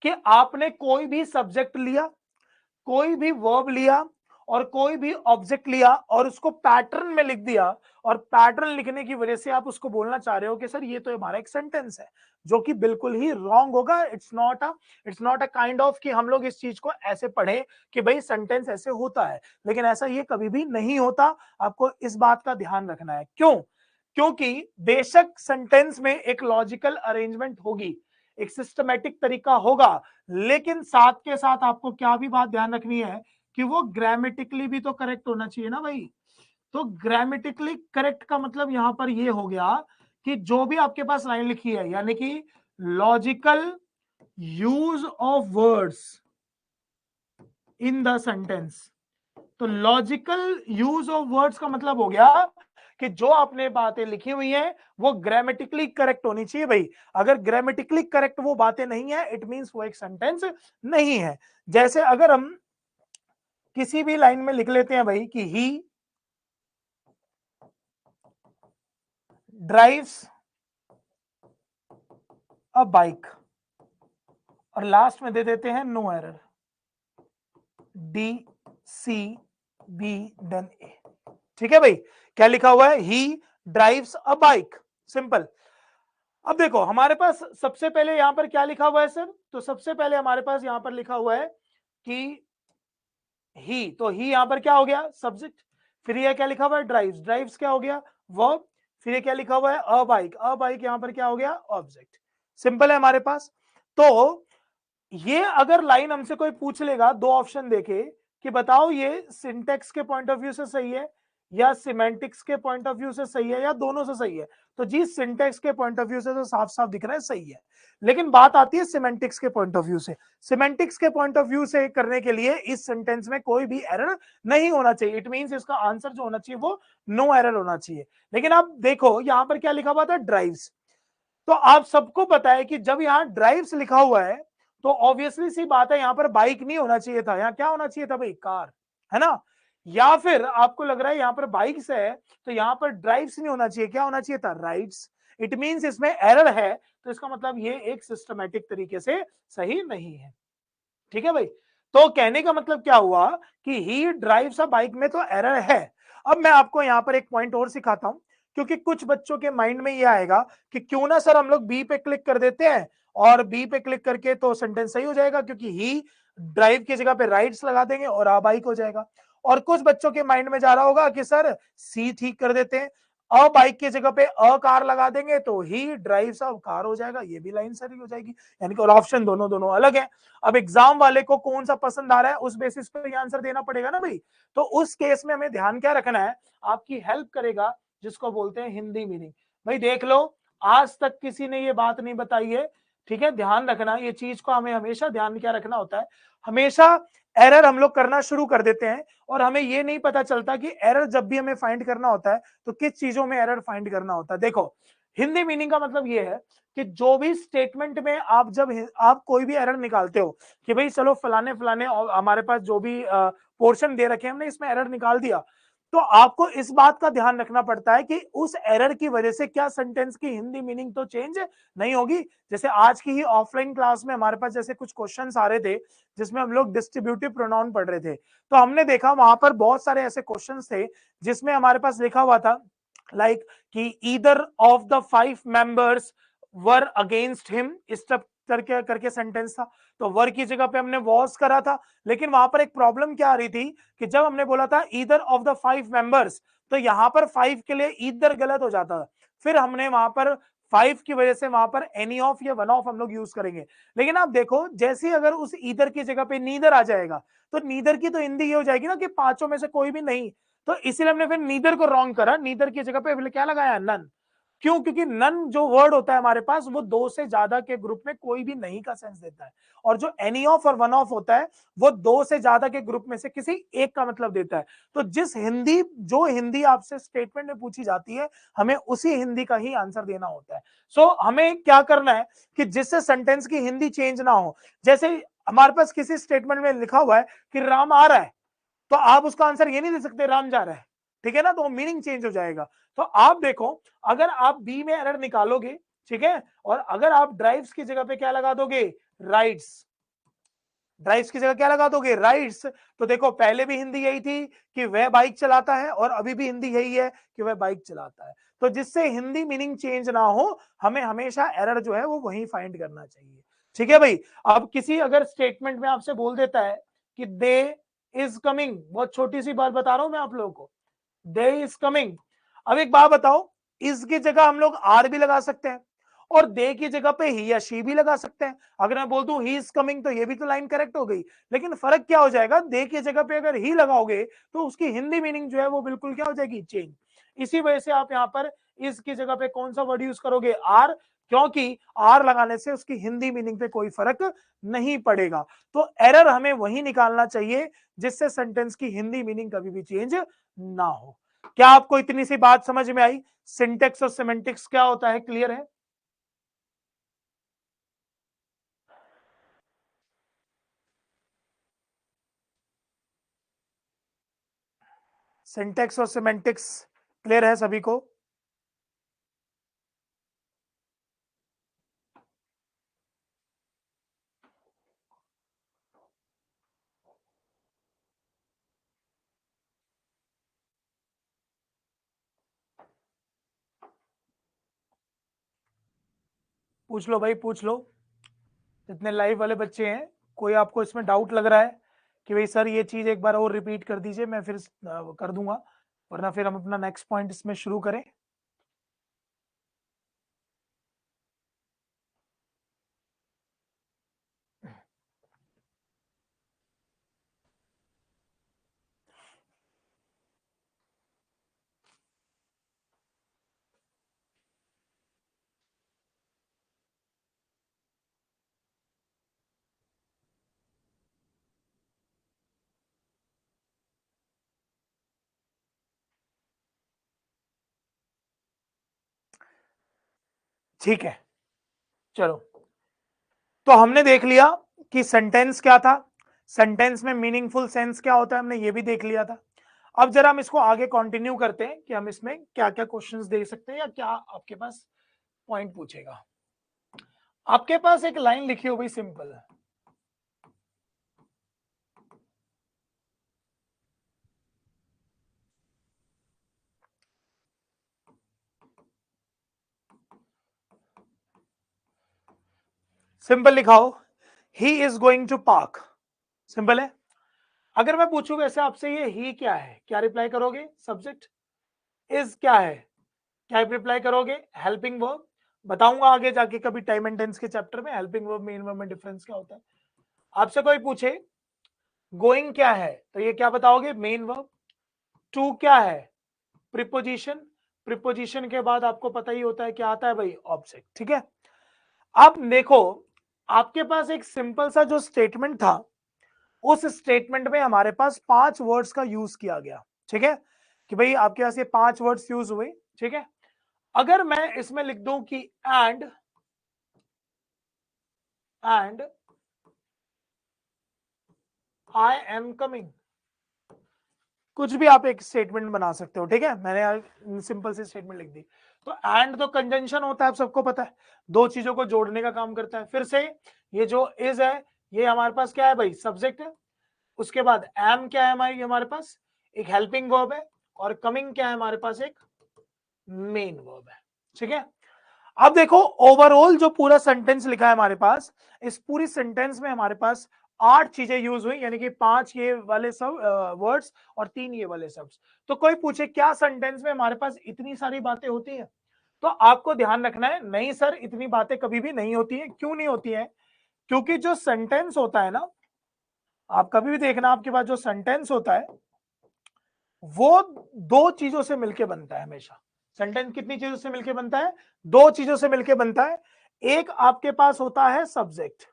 कि आपने कोई भी सब्जेक्ट लिया, कोई भी वर्ब लिया और कोई भी ऑब्जेक्ट लिया और उसको पैटर्न में लिख दिया, और पैटर्न लिखने की वजह से आप उसको बोलना चाह रहे हो कि सर ये तो हमारा एक सेंटेंस है, जो कि बिल्कुल ही रॉन्ग होगा। It's not a kind of कि हम लोग इस चीज को ऐसे पढ़े कि भाई सेंटेंस ऐसे होता है, लेकिन ऐसा ये कभी भी नहीं होता। आपको इस बात का ध्यान रखना है। क्यों? क्योंकि बेशक सेंटेंस में एक लॉजिकल अरेंजमेंट होगी, एक सिस्टमेटिक तरीका होगा, लेकिन साथ के साथ आपको क्या भी बात ध्यान रखनी है कि वो ग्रामेटिकली भी तो करेक्ट होना चाहिए ना भाई। तो ग्रामेटिकली करेक्ट का मतलब यहां पर ये हो गया कि जो भी आपके पास लाइन लिखी है, यानी कि logical use of words in the sentence. तो लॉजिकल यूज ऑफ वर्ड्स का मतलब हो गया कि जो आपने बातें लिखी हुई हैं वो ग्रामेटिकली करेक्ट होनी चाहिए भाई। अगर ग्रामेटिकली करेक्ट वो बातें नहीं है, इट मींस वो एक सेंटेंस नहीं है। जैसे अगर हम किसी भी लाइन में लिख लेते हैं भाई कि ही ड्राइव्स अ बाइक, और लास्ट में दे देते हैं no error, D C B done A. ठीक है भाई, क्या लिखा हुआ है? He drives a bike, simple. अब देखो हमारे पास सबसे पहले यहां पर क्या लिखा हुआ है सर? तो सबसे पहले हमारे पास यहां पर लिखा हुआ है कि ही, तो ही यहां पर क्या हो गया? सब्जेक्ट। फिर ये क्या लिखा हुआ है? ड्राइव्स, ड्राइव्स क्या हो गया? वर्ब। फिर ये क्या लिखा हुआ है? अ बाइक, अ बाइक यहां पर क्या हो गया? ऑब्जेक्ट। सिंपल है हमारे पास। तो ये अगर लाइन हमसे कोई पूछ लेगा दो ऑप्शन देके कि बताओ ये सिंटेक्स के पॉइंट ऑफ व्यू से सही है या सिमेंटिक्स के पॉइंट ऑफ व्यू से सही है या दोनों से सही है, तो जी सिंटेक्स के पॉइंट ऑफ व्यू से तो साफ साफ दिख रहा है सही है। लेकिन बात आती है सिमेंटिक्स के पॉइंट ऑफ व्यू से। सिमेंटिक्स के पॉइंट ऑफ व्यू से करने के लिए इस सेंटेंस में कोई भी एरर नहीं होना चाहिए। इट मींस इसका आंसर जो होना चाहिए वो नो एरर होना चाहिए। लेकिन आप देखो यहां पर क्या लिखा हुआ था? ड्राइव्स। तो आप सबको पता है कि जब यहां ड्राइव्स लिखा हुआ है तो ऑब्वियसली सी बात है यहां पर बाइक नहीं होना चाहिए था, यहां क्या होना चाहिए था भाई? कार, है ना? या फिर आपको लग रहा है यहां पर बाइक्स है तो यहां पर ड्राइव्स नहीं होना चाहिए, क्या होना चाहिए था? राइड्स। इट मींस इसमें एरर है, तो इसका मतलब ये एक सिस्टमैटिक तरीके से सही नहीं है। ठीक है भाई, तो कहने का मतलब क्या हुआ कि ही ड्राइव्स अ बाइक में तो एरर है। अब मैं आपको यहां पर एक पॉइंट और सिखाता हूं, क्योंकि कुछ बच्चों के माइंड में ये आएगा कि क्यों ना सर हम लोग बी पे क्लिक कर देते हैं और बी पे क्लिक करके तो सेंटेंस सही हो जाएगा, क्योंकि ही ड्राइव की जगह पे राइड्स लगा देंगे और आ बाइक हो जाएगा। और कुछ बच्चों के माइंड में जा रहा होगा कि सर सी ठीक कर देते हैं, अ बाइक की जगह पे अ कार लगा देंगे तो ही ड्राइव्स अ कार हो जाएगा, ये भी लाइन सही हो जाएगी। यानी कि और ऑप्शन दोनों दोनों अलग है। अब एग्जाम वाले को कौन सा पसंद आ रहा है उस बेसिस पे ये आंसर देना पड़ेगा ना भाई। तो उस केस में हमें ध्यान क्या रखना है? आपकी हेल्प करेगा जिसको बोलते हैं हिंदी मीनिंग। भाई देख लो, आज तक किसी ने ये बात नहीं बताई है, ठीक है, ध्यान रखना ये चीज को, हमें हमेशा ध्यान क्या रखना होता है, हमेशा एरर हम लोग करना शुरू कर देते हैं और हमें ये नहीं पता चलता कि एरर जब भी हमें फाइंड करना होता है तो किस चीजों में एरर फाइंड करना होता है। देखो, हिंदी मीनिंग का मतलब ये है कि जो भी स्टेटमेंट में आप जब आप कोई भी एरर निकालते हो कि भाई चलो फलाने फलाने हमारे पास जो भी पोर्शन दे रखे हैं हमने इसमें एरर निकाल दिया, तो आपको इस बात का ध्यान रखना पड़ता है कि उस एरर की वजह से क्या सेंटेंस की हिंदी मीनिंग तो चेंज नहीं होगी। जैसे आज की ही ऑफलाइन क्लास में हमारे पास जैसे कुछ क्वेश्चंस आ रहे थे जिसमें हम लोग डिस्ट्रीब्यूटिव प्रोनाउन पढ़ रहे थे, तो हमने देखा वहां पर बहुत सारे ऐसे क्वेश्चंस थे जिसमें हमारे पास लिखा हुआ था लाइक कि either of the 5 members were against him, इस तरह करके करके सेंटेंस था। तो वर की जगह पे हमने वॉज करा था, लेकिन वहां पर एक प्रॉब्लम क्या आ रही थी कि जब हमने बोला था ईदर ऑफ द 5 मेंबर्स, तो यहां पर 5 के लिए ईदर गलत हो जाता था। फिर हमने वहां पर 5 की वजह से वहां पर एनी ऑफ या वन ऑफ हम लोग यूज करेंगे। लेकिन आप देखो, जैसे ही अगर उस ईदर की जगह पे नीदर आ जाएगा तो नीदर की तो हिंदी ये हो जाएगी ना कि पांचों में से कोई भी नहीं। तो इसीलिए हमने फिर नीदर को रॉन्ग करा, नीदर की जगह पे क्या लगाया, नन। क्यों? क्योंकि नन जो वर्ड होता है हमारे पास वो दो से ज्यादा के ग्रुप में कोई भी नहीं का सेंस देता है, और जो एनी ऑफ और वन ऑफ होता है वो दो से ज्यादा के ग्रुप में से किसी एक का मतलब देता है। तो जो हिंदी आपसे स्टेटमेंट में पूछी जाती है, हमें उसी हिंदी का ही आंसर देना होता है। सो हमें क्या करना है कि जिससे सेंटेंस की हिंदी चेंज ना हो। जैसे हमारे पास किसी स्टेटमेंट में लिखा हुआ है कि राम आ रहा है, तो आप उसका आंसर ये नहीं दे सकते राम जा रहा है, ठीक है ना, तो मीनिंग चेंज हो जाएगा। तो आप देखो, अगर आप बी में एरर निकालोगे, ठीक है, और अगर आप ड्राइव्स की जगह पे क्या लगा दोगे, राइड्स, ड्राइव्स की जगह क्या लगा दोगे, राइड्स, तो देखो पहले भी हिंदी यही थी कि वह बाइक चलाता है, और अभी भी हिंदी यही है कि वह बाइक चलाता है। तो जिससे हिंदी मीनिंग चेंज ना हो, हमें हमेशा एरर जो है वो वही फाइंड करना चाहिए। ठीक है भाई। अब किसी अगर स्टेटमेंट में आपसे बोल देता है कि दे इज कमिंग, बहुत छोटी सी बात बता रहा हूं मैं आप लोगों को, दे इज कमिंग। अब एक बात बताओ, इस की जगह हम लोग आर भी लगा सकते हैं और दे की जगह पे ही या शी भी लगा सकते हैं। अगर मैं बोल दूं ही इज कमिंग, तो ये भी तो लाइन करेक्ट हो गई, लेकिन फर्क क्या हो जाएगा, दे की जगह पे अगर ही लगाओगे तो उसकी हिंदी मीनिंग जो है वो बिल्कुल क्या हो जाएगी, चेंज। इसी वजह से आप यहाँ पर इस की जगह पे कौन सा वर्ड यूज करोगे, आर, क्योंकि आर लगाने से उसकी हिंदी मीनिंग पे कोई फर्क नहीं पड़ेगा। तो एरर हमें वही निकालना चाहिए जिससे सेंटेंस की हिंदी मीनिंग कभी भी चेंज ना हो। क्या आपको इतनी सी बात समझ में आई? सिंटेक्स और सिमेंटिक्स क्या होता है, क्लियर है? सिंटेक्स और सिमेंटिक्स क्लियर है सभी को? पूछ लो भाई, पूछ लो, जितने लाइव वाले बच्चे हैं। कोई आपको इसमें डाउट लग रहा है कि भाई सर ये चीज एक बार और रिपीट कर दीजिए, मैं फिर कर दूंगा, वरना फिर हम अपना नेक्स्ट पॉइंट इसमें शुरू करें। ठीक है, चलो। तो हमने देख लिया कि सेंटेंस क्या था, सेंटेंस में मीनिंगफुल सेंस क्या होता है, हमने ये भी देख लिया था। अब जरा हम इसको आगे कंटिन्यू करते हैं कि हम इसमें क्या क्या क्वेश्चंस दे सकते हैं या क्या आपके पास पॉइंट पूछेगा। आपके पास एक लाइन लिखी हो भाई, सिंपल, सिंपल लिखा हो, he is going to park, simple है। अगर मैं पूछूंगा ऐसे आपसे, ये ही क्या है, क्या रिप्लाई करोगे, सब्जेक्ट, इज क्या है, क्या रिप्लाई करोगे, हेल्पिंग वर्ब। बताऊंगा आगे जाके कभी टाइम एंड टेंस के चैप्टर में हेल्पिंग वर्ब मेन वर्ब में डिफरेंस क्या होता है। आपसे कोई पूछे गोइंग क्या है, तो ये क्या बताओगे, मेन वर्ब। टू क्या है, प्रिपोजिशन, प्रिपोजिशन के बाद आपको पता ही होता है क्या आता है भाई, ऑब्जेक्ट, ठीक है। अब देखो, आपके पास एक सिंपल सा जो स्टेटमेंट था, उस स्टेटमेंट में हमारे पास 5 वर्ड्स का यूज किया गया, ठीक है, कि भाई आपके पास ये 5 वर्ड्स यूज हुए, ठीक है। अगर मैं इसमें लिख दूं कि एंड आई एम कमिंग, कुछ भी आप एक स्टेटमेंट बना सकते हो, ठीक है, मैंने सिंपल सी स्टेटमेंट लिख दी। तो एंड तो कंजंक्शन होता है, आप सबको पता है, दो चीजों को जोड़ने का काम करता है। फिर से ये जो इज है, ये हमारे पास क्या है भाई, सब्जेक्ट है। उसके बाद एम क्या है हमारे पास, एक हेल्पिंग वर्ब है। और कमिंग क्या है हमारे पास, एक मेन वर्ब है, ठीक है। अब देखो, ओवरऑल जो पूरा सेंटेंस लिखा है हमारे पास, इस पूरी सेंटेंस में हमारे पास 8 चीजें यूज हुई, यानी कि 5 ये वाले सब वर्ड्स और 3 ये वाले शब्द। तो कोई पूछे क्या सेंटेंस में हमारे पास इतनी सारी बातें होती हैं, तो आपको ध्यान रखना है, नहीं सर इतनी बातें कभी भी नहीं होती हैं। क्यों नहीं होती हैं? क्योंकि जो सेंटेंस होता है ना, आप कभी भी देखना, आपके पास जो सेंटेंस होता है वो दो चीजों से मिलकर बनता है हमेशा। सेंटेंस कितनी चीजों से मिलकर बनता है? दो चीजों से मिलकर बनता है। एक आपके पास होता है सब्जेक्ट,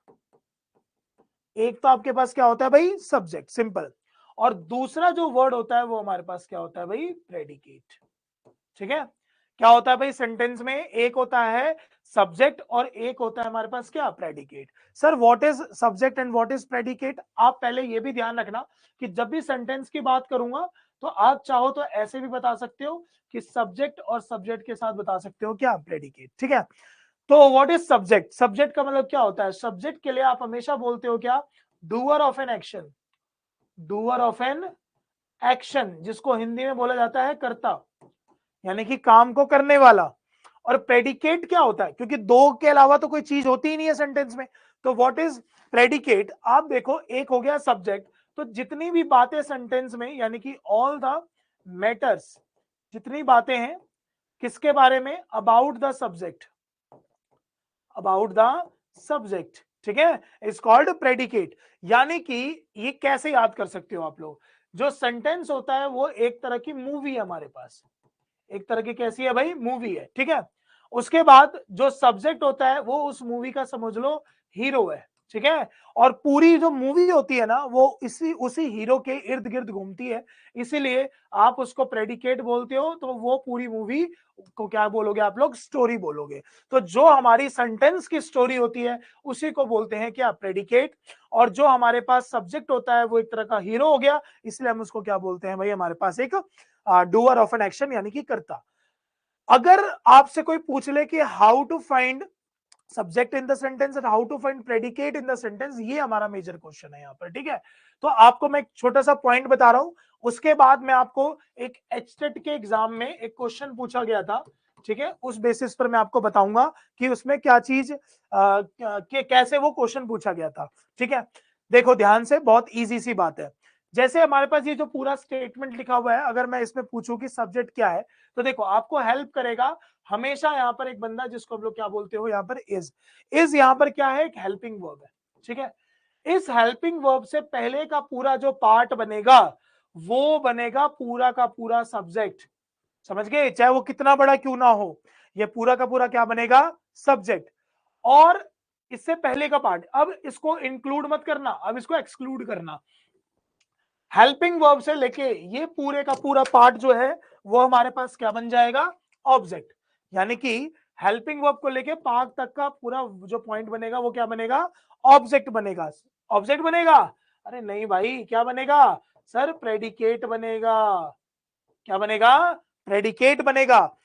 एक तो आपके पास क्या होता है भाई, सब्जेक्ट, सिंपल। और दूसरा जो वर्ड होता है वो हमारे पास क्या होता है भाई, प्रेडिकेट, ठीक है। क्या होता है भाई सेंटेंस में, एक होता है सब्जेक्ट और एक होता है हमारे पास क्या, predicate. Sir what is subject and what is predicate, आप पहले ये भी ध्यान रखना कि जब भी सेंटेंस की बात करूंगा तो आप चाहो तो ऐसे भी बता सकते हो कि सब्जेक्ट और सब्जेक्ट के साथ बता सकते हो क्या, प्रेडिकेट, ठीक है। तो व्हाट इज सब्जेक्ट, सब्जेक्ट का मतलब क्या होता है, सब्जेक्ट के लिए आप हमेशा बोलते हो क्या, doer of an action, doer of an action, जिसको हिंदी में बोला जाता है कर्ता, यानी कि काम को करने वाला। और प्रेडिकेट क्या होता है, क्योंकि दो के अलावा तो कोई चीज होती ही नहीं है सेंटेंस में। तो व्हाट इज प्रेडिकेट, आप देखो, एक हो गया सब्जेक्ट, तो जितनी भी बातें सेंटेंस में, यानी कि ऑल द मैटर्स, जितनी बातें हैं किसके बारे में, about the subject, about the subject, ठीक है, इज कॉल्ड प्रेडिकेट। यानी कि ये कैसे याद कर सकते हो आप लोग, जो सेंटेंस होता है वो एक तरह की मूवी है हमारे पास, एक तरह की कैसी है भाई, मूवी है, ठीक है। उसके बाद जो सब्जेक्ट होता है वो उस मूवी का समझ लो हीरो है, ठीक है। और पूरी जो मूवी होती है ना वो इसी उसी हीरो के इर्द गिर्द घूमती है, इसीलिए आप उसको प्रेडिकेट बोलते हो। तो वो पूरी मूवी को क्या बोलोगे आप लोग, स्टोरी बोलोगे। तो जो हमारी सेंटेंस की स्टोरी होती है उसी को बोलते हैं क्या, प्रेडिकेट। और जो हमारे पास सब्जेक्ट होता है वो एक तरह का हीरो हो गया, इसलिए हम उसको क्या बोलते हैं भाई, हमारे पास एक डूअर ऑफ एन एक्शन, यानी कि करता। अगर आपसे कोई पूछ ले कि how to find subject in the sentence and how to find predicate in the sentence, ये हमारा मेजर क्वेश्चन है यहाँ पर, ठीक है। तो आपको मैं एक छोटा सा पॉइंट बता रहा हूं, उसके बाद मैं आपको एक एचटेट के एग्जाम में एक क्वेश्चन पूछा गया था, ठीक है, उस बेसिस पर मैं आपको बताऊंगा कि उसमें क्या चीज कैसे वो क्वेश्चन पूछा गया था, ठीक है। देखो ध्यान से, बहुत इजी सी बात है। जैसे हमारे पास ये जो पूरा स्टेटमेंट लिखा हुआ है, अगर मैं इसमें पूछूं कि सब्जेक्ट क्या है, तो देखो आपको हेल्प करेगा हमेशा यहाँ पर एक बंदा, जिसको हम लोग क्या बोलते हो यहाँ पर, इज यहाँ पर क्या है, एक हेल्पिंग वर्ब है, ठीक है। इस हेल्पिंग वर्ब से पहले का पूरा जो पार्ट बनेगा वो बनेगा पूरा का पूरा सब्जेक्ट, समझ गए, चाहे वो कितना बड़ा क्यों ना हो, ये पूरा का पूरा क्या बनेगा, सब्जेक्ट। और इससे पहले का पार्ट, अब इसको इंक्लूड मत करना, अब इसको एक्सक्लूड करना। हेल्पिंग वर्ब से लेके ये पूरे का पूरा पार्ट जो है वो हमारे पास क्या बन जाएगा, ऑब्जेक्ट। यानी कि हेल्पिंग वर्ब को लेके पार्ट तक का पूरा जो पॉइंट बनेगा वो क्या बनेगा, ऑब्जेक्ट बनेगा, ऑब्जेक्ट बनेगा। अरे नहीं भाई, क्या बनेगा सर, प्रेडिकेट बनेगा। क्या बनेगा, प्रेडिकेट बनेगा।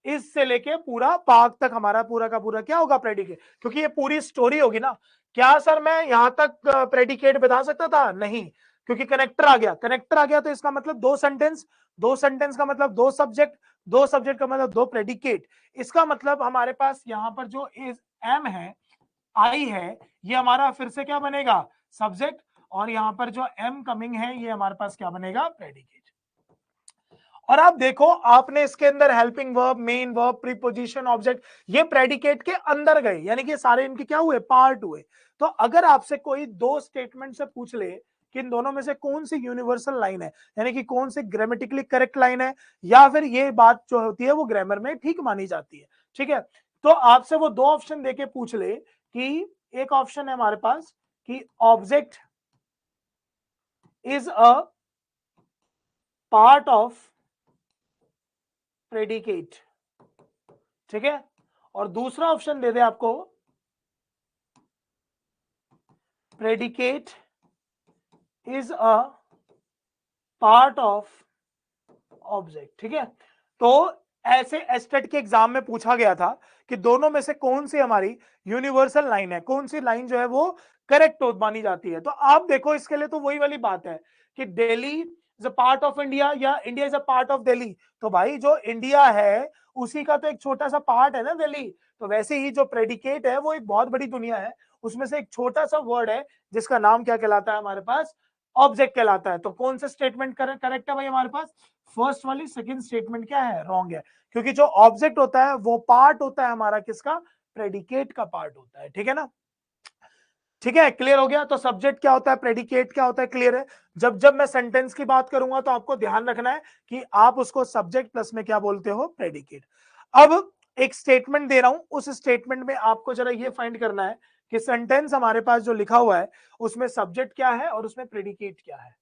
इससे लेके पूरा पार्क तक हमारा पूरा का पूरा क्या होगा, प्रेडिकेट, क्योंकि ये पूरी स्टोरी होगी ना। क्या सर मैं यहां तक प्रेडिकेट बता सकता था, नहीं, क्योंकि कनेक्टर आ गया, कनेक्टर आ गया तो इसका मतलब दो सेंटेंस, दो सेंटेंस का मतलब दो सब्जेक्ट, दो सब्जेक्ट का मतलब दो प्रेडिकेट। इसका मतलब हमारे पास यहाँ पर जो इज एम है, आई है, ये हमारा फिर से क्या बनेगा, सब्जेक्ट। और यहाँ पर जो एम कमिंग है ये हमारे पास क्या बनेगा, प्रेडिकेट। और आप देखो, आपने इसके अंदर helping verb, main verb, preposition, object, ये प्रेडिकेट के अंदर गए, यानी कि सारे इनके क्या हुए, पार्ट हुए। तो अगर आपसे कोई दो स्टेटमेंट से पूछ ले कि इन दोनों में से कौन सी यूनिवर्सल लाइन है, यानी कि कौन सी ग्रामेटिकली करेक्ट लाइन है, या फिर ये बात जो होती है वो ग्रामर में ठीक मानी जाती है, ठीक है, तो आपसे वो दो ऑप्शन देके पूछ ले कि एक ऑप्शन है हमारे पास कि object is a part of predicate, ठीक है, और दूसरा ऑप्शन दे दे आपको predicate is a part of object, ठीक है। तो ऐसे एस्टेट के एग्जाम में पूछा गया था कि दोनों में से कौन सी हमारी यूनिवर्सल लाइन है, कौन सी लाइन जो है वो करेक्ट मानी जाती है। तो आप देखो इसके लिए तो वही वाली बात है कि Delhi is a part of India या India is a part of Delhi. तो भाई जो इंडिया है उसी का तो एक छोटा सा पार्ट है ना दिल्ली। तो वैसे ही जो प्रेडिकेट है वो एक बहुत बड़ी दुनिया है, उसमें से एक छोटा सा वर्ड है जिसका नाम क्या कहलाता है हमारे पास, ऑब्जेक्ट कहलाता है। तो कौन सा स्टेटमेंट करेक्ट है भाई हमारे पास, फर्स्ट वाली। सेकंड स्टेटमेंट क्या है, रॉन्ग है, क्योंकि जो ऑब्जेक्ट होता है वो पार्ट होता है हमारा किसका, प्रेडिकेट का पार्ट होता है, ठीक है ना। ठीक है, क्लियर हो गया। तो सब्जेक्ट क्या होता है, प्रेडिकेट क्या होता है, क्लियर है। जब जब मैं सेंटेंस की बात करूंगा तो आपको ध्यान रखना है कि आप उसको सब्जेक्ट प्लस में क्या बोलते हो, प्रेडिकेट। अब एक स्टेटमेंट दे रहा हूं, उस स्टेटमेंट में आपको जरा ये फाइंड करना है कि सेंटेंस हमारे पास जो लिखा हुआ है उसमें सब्जेक्ट क्या है और उसमें प्रेडिकेट क्या है।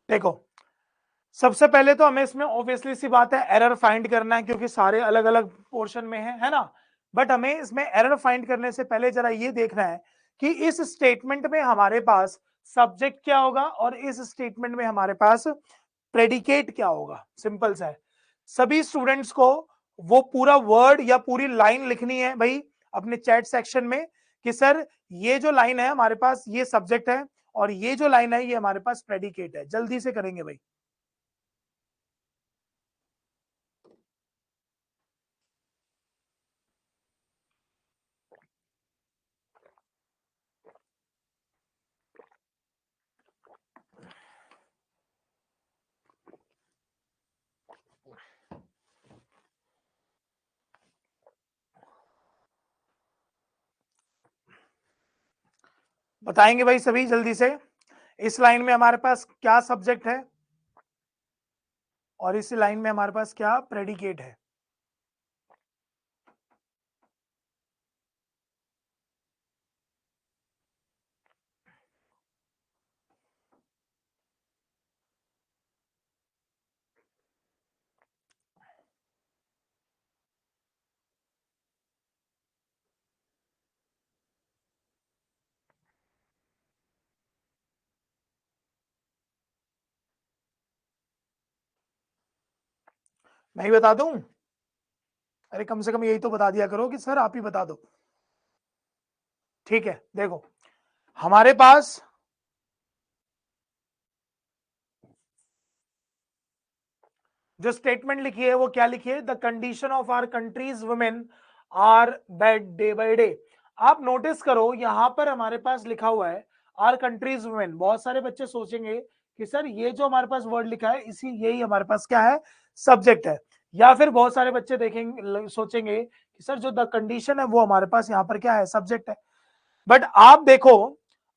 देखो, सबसे पहले तो हमें इसमें ऑब्वियसली सी बात है एरर फाइंड करना है, क्योंकि सारे अलग अलग पोर्शन में है ना। बट हमें इसमें एरर फाइंड करने से पहले जरा ये देखना है कि इस स्टेटमेंट में हमारे पास सब्जेक्ट क्या होगा और इस स्टेटमेंट में हमारे पास प्रेडिकेट क्या होगा। सिंपल सा है। सभी स्टूडेंट्स को वो पूरा वर्ड या पूरी लाइन लिखनी है भाई अपने चैट सेक्शन में कि सर ये जो लाइन है हमारे पास ये सब्जेक्ट है और ये जो लाइन है ये हमारे पास प्रेडिकेट है। जल्दी से करेंगे भाई। बताएंगे भाई सभी जल्दी से, इस लाइन में हमारे पास क्या सब्जेक्ट है और इस लाइन में हमारे पास क्या प्रेडिकेट है। मैं ही बता दूं, अरे कम से कम यही तो बता दिया करो कि सर आप ही बता दो। ठीक है, देखो हमारे पास जो स्टेटमेंट लिखी है वो क्या लिखी है, the condition of our countries women are bad day by day. आप नोटिस करो यहां पर हमारे पास लिखा हुआ है आर कंट्रीज वुमेन। बहुत सारे बच्चे सोचेंगे कि सर ये जो हमारे पास वर्ड लिखा है इसी यही हमारे पास क्या है, सब्जेक्ट है। या फिर बहुत सारे बच्चे देखेंगे सोचेंगे कि सर जो द कंडीशन है वो हमारे पास यहाँ पर क्या है, सब्जेक्ट है। बट आप देखो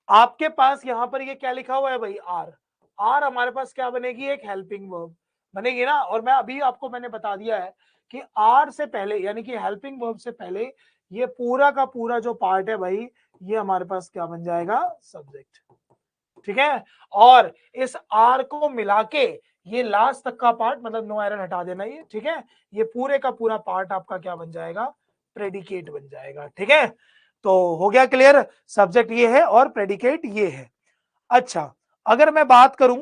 आपके पास यहां पर ये क्या लिखा हुआ है भाई, आर। आर हमारे पास क्या बनेगी, एक हेल्पिंग वर्ब बनेगी ना। और मैं अभी आपको मैंने बता दिया है कि आर से पहले यानी कि हेल्पिंग वर्ब से पहले ये पूरा का पूरा जो पार्ट है भाई ये हमारे पास क्या बन जाएगा, सब्जेक्ट। ठीक है, और इस आर को मिला के ये लास्ट तक का पार्ट मतलब नो एरर हटा देना ये, ठीक है, ये पूरे का पूरा पार्ट आपका क्या बन जाएगा, प्रेडिकेट बन जाएगा। ठीक है, तो हो गया क्लियर, सब्जेक्ट ये है और प्रेडिकेट ये है। अच्छा, अगर मैं बात करूं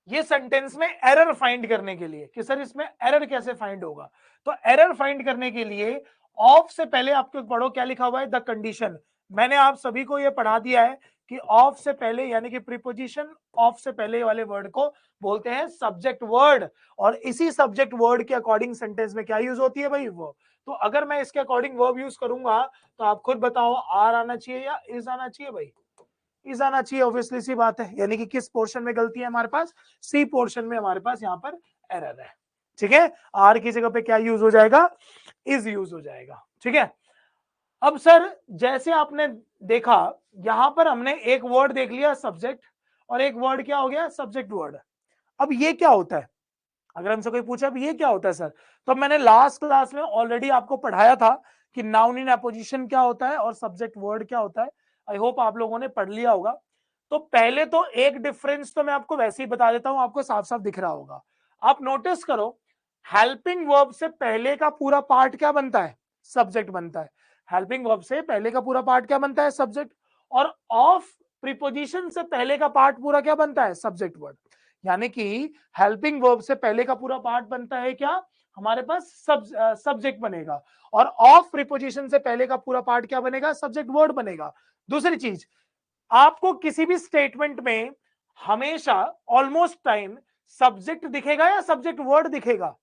ये सेंटेंस में एरर फाइंड करने के लिए कि सर इसमें एरर कैसे फाइंड होगा, तो एरर फाइंड करने के लिए ऑफ से पहले आपको पढ़ो क्या लिखा हुआ है, द कंडीशन। मैंने आप सभी को ये पढ़ा दिया है कि ऑफ से पहले यानी कि प्रीपोजिशन ऑफ से पहले वाले वर्ड को बोलते हैं सब्जेक्ट वर्ड, और इसी सब्जेक्ट वर्ड के अकॉर्डिंग सेंटेंस में क्या यूज होती है भाई, वो। तो अगर मैं इसके अकॉर्डिंग वर्ब यूज करूंगा तो आप खुद बताओ, आर आना चाहिए या इज आना चाहिए भाई, इज आना चाहिए, ऑब्वियसली सी बात है। यानी कि किस पोर्शन में गलती है हमारे पास, सी पोर्शन में हमारे पास यहाँ पर एरर है। ठीक है, आर की जगह पे क्या यूज हो जाएगा, इज यूज हो जाएगा। ठीक है, अब सर जैसे आपने देखा यहां पर हमने एक वर्ड देख लिया सब्जेक्ट, और एक वर्ड क्या हो गया, सब्जेक्ट वर्ड। अब ये क्या होता है, अगर हमसे कोई पूछा अब ये क्या होता है सर, तो मैंने लास्ट क्लास में ऑलरेडी आपको पढ़ाया था कि नाउन इन अपोजिशन क्या होता है और सब्जेक्ट वर्ड क्या होता है। आई होप आप लोगों ने पढ़ लिया होगा। तो पहले तो एक डिफरेंस तो मैं आपको वैसे ही बता देता हूं, आपको साफ साफ दिख रहा होगा। आप नोटिस करो, हेल्पिंग वर्ब से पहले का पूरा पार्ट क्या बनता है, सब्जेक्ट बनता है। हेल्पिंग वर्ब से पहले का पूरा पार्ट क्या बनता है, सब्जेक्ट। और ऑफ प्रीपोजिशन से पहले का पार्ट पूरा क्या बनता है, सब्जेक्ट वर्ड। यानी कि हेल्पिंग वर्ब से पहले का पूरा पार्ट बनता है क्या, हमारे पास सब्जेक्ट बनेगा, और ऑफ प्रीपोजिशन से पहले का पूरा पार्ट क्या बनेगा, सब्जेक्ट वर्ड बनेगा। दूसरी चीज, आपको किसी भी स्टेटमेंट में हमेशा ऑलमोस्ट टाइम सब्जेक्ट दिखेगा या सब्जेक्ट वर्ड दिखेगा,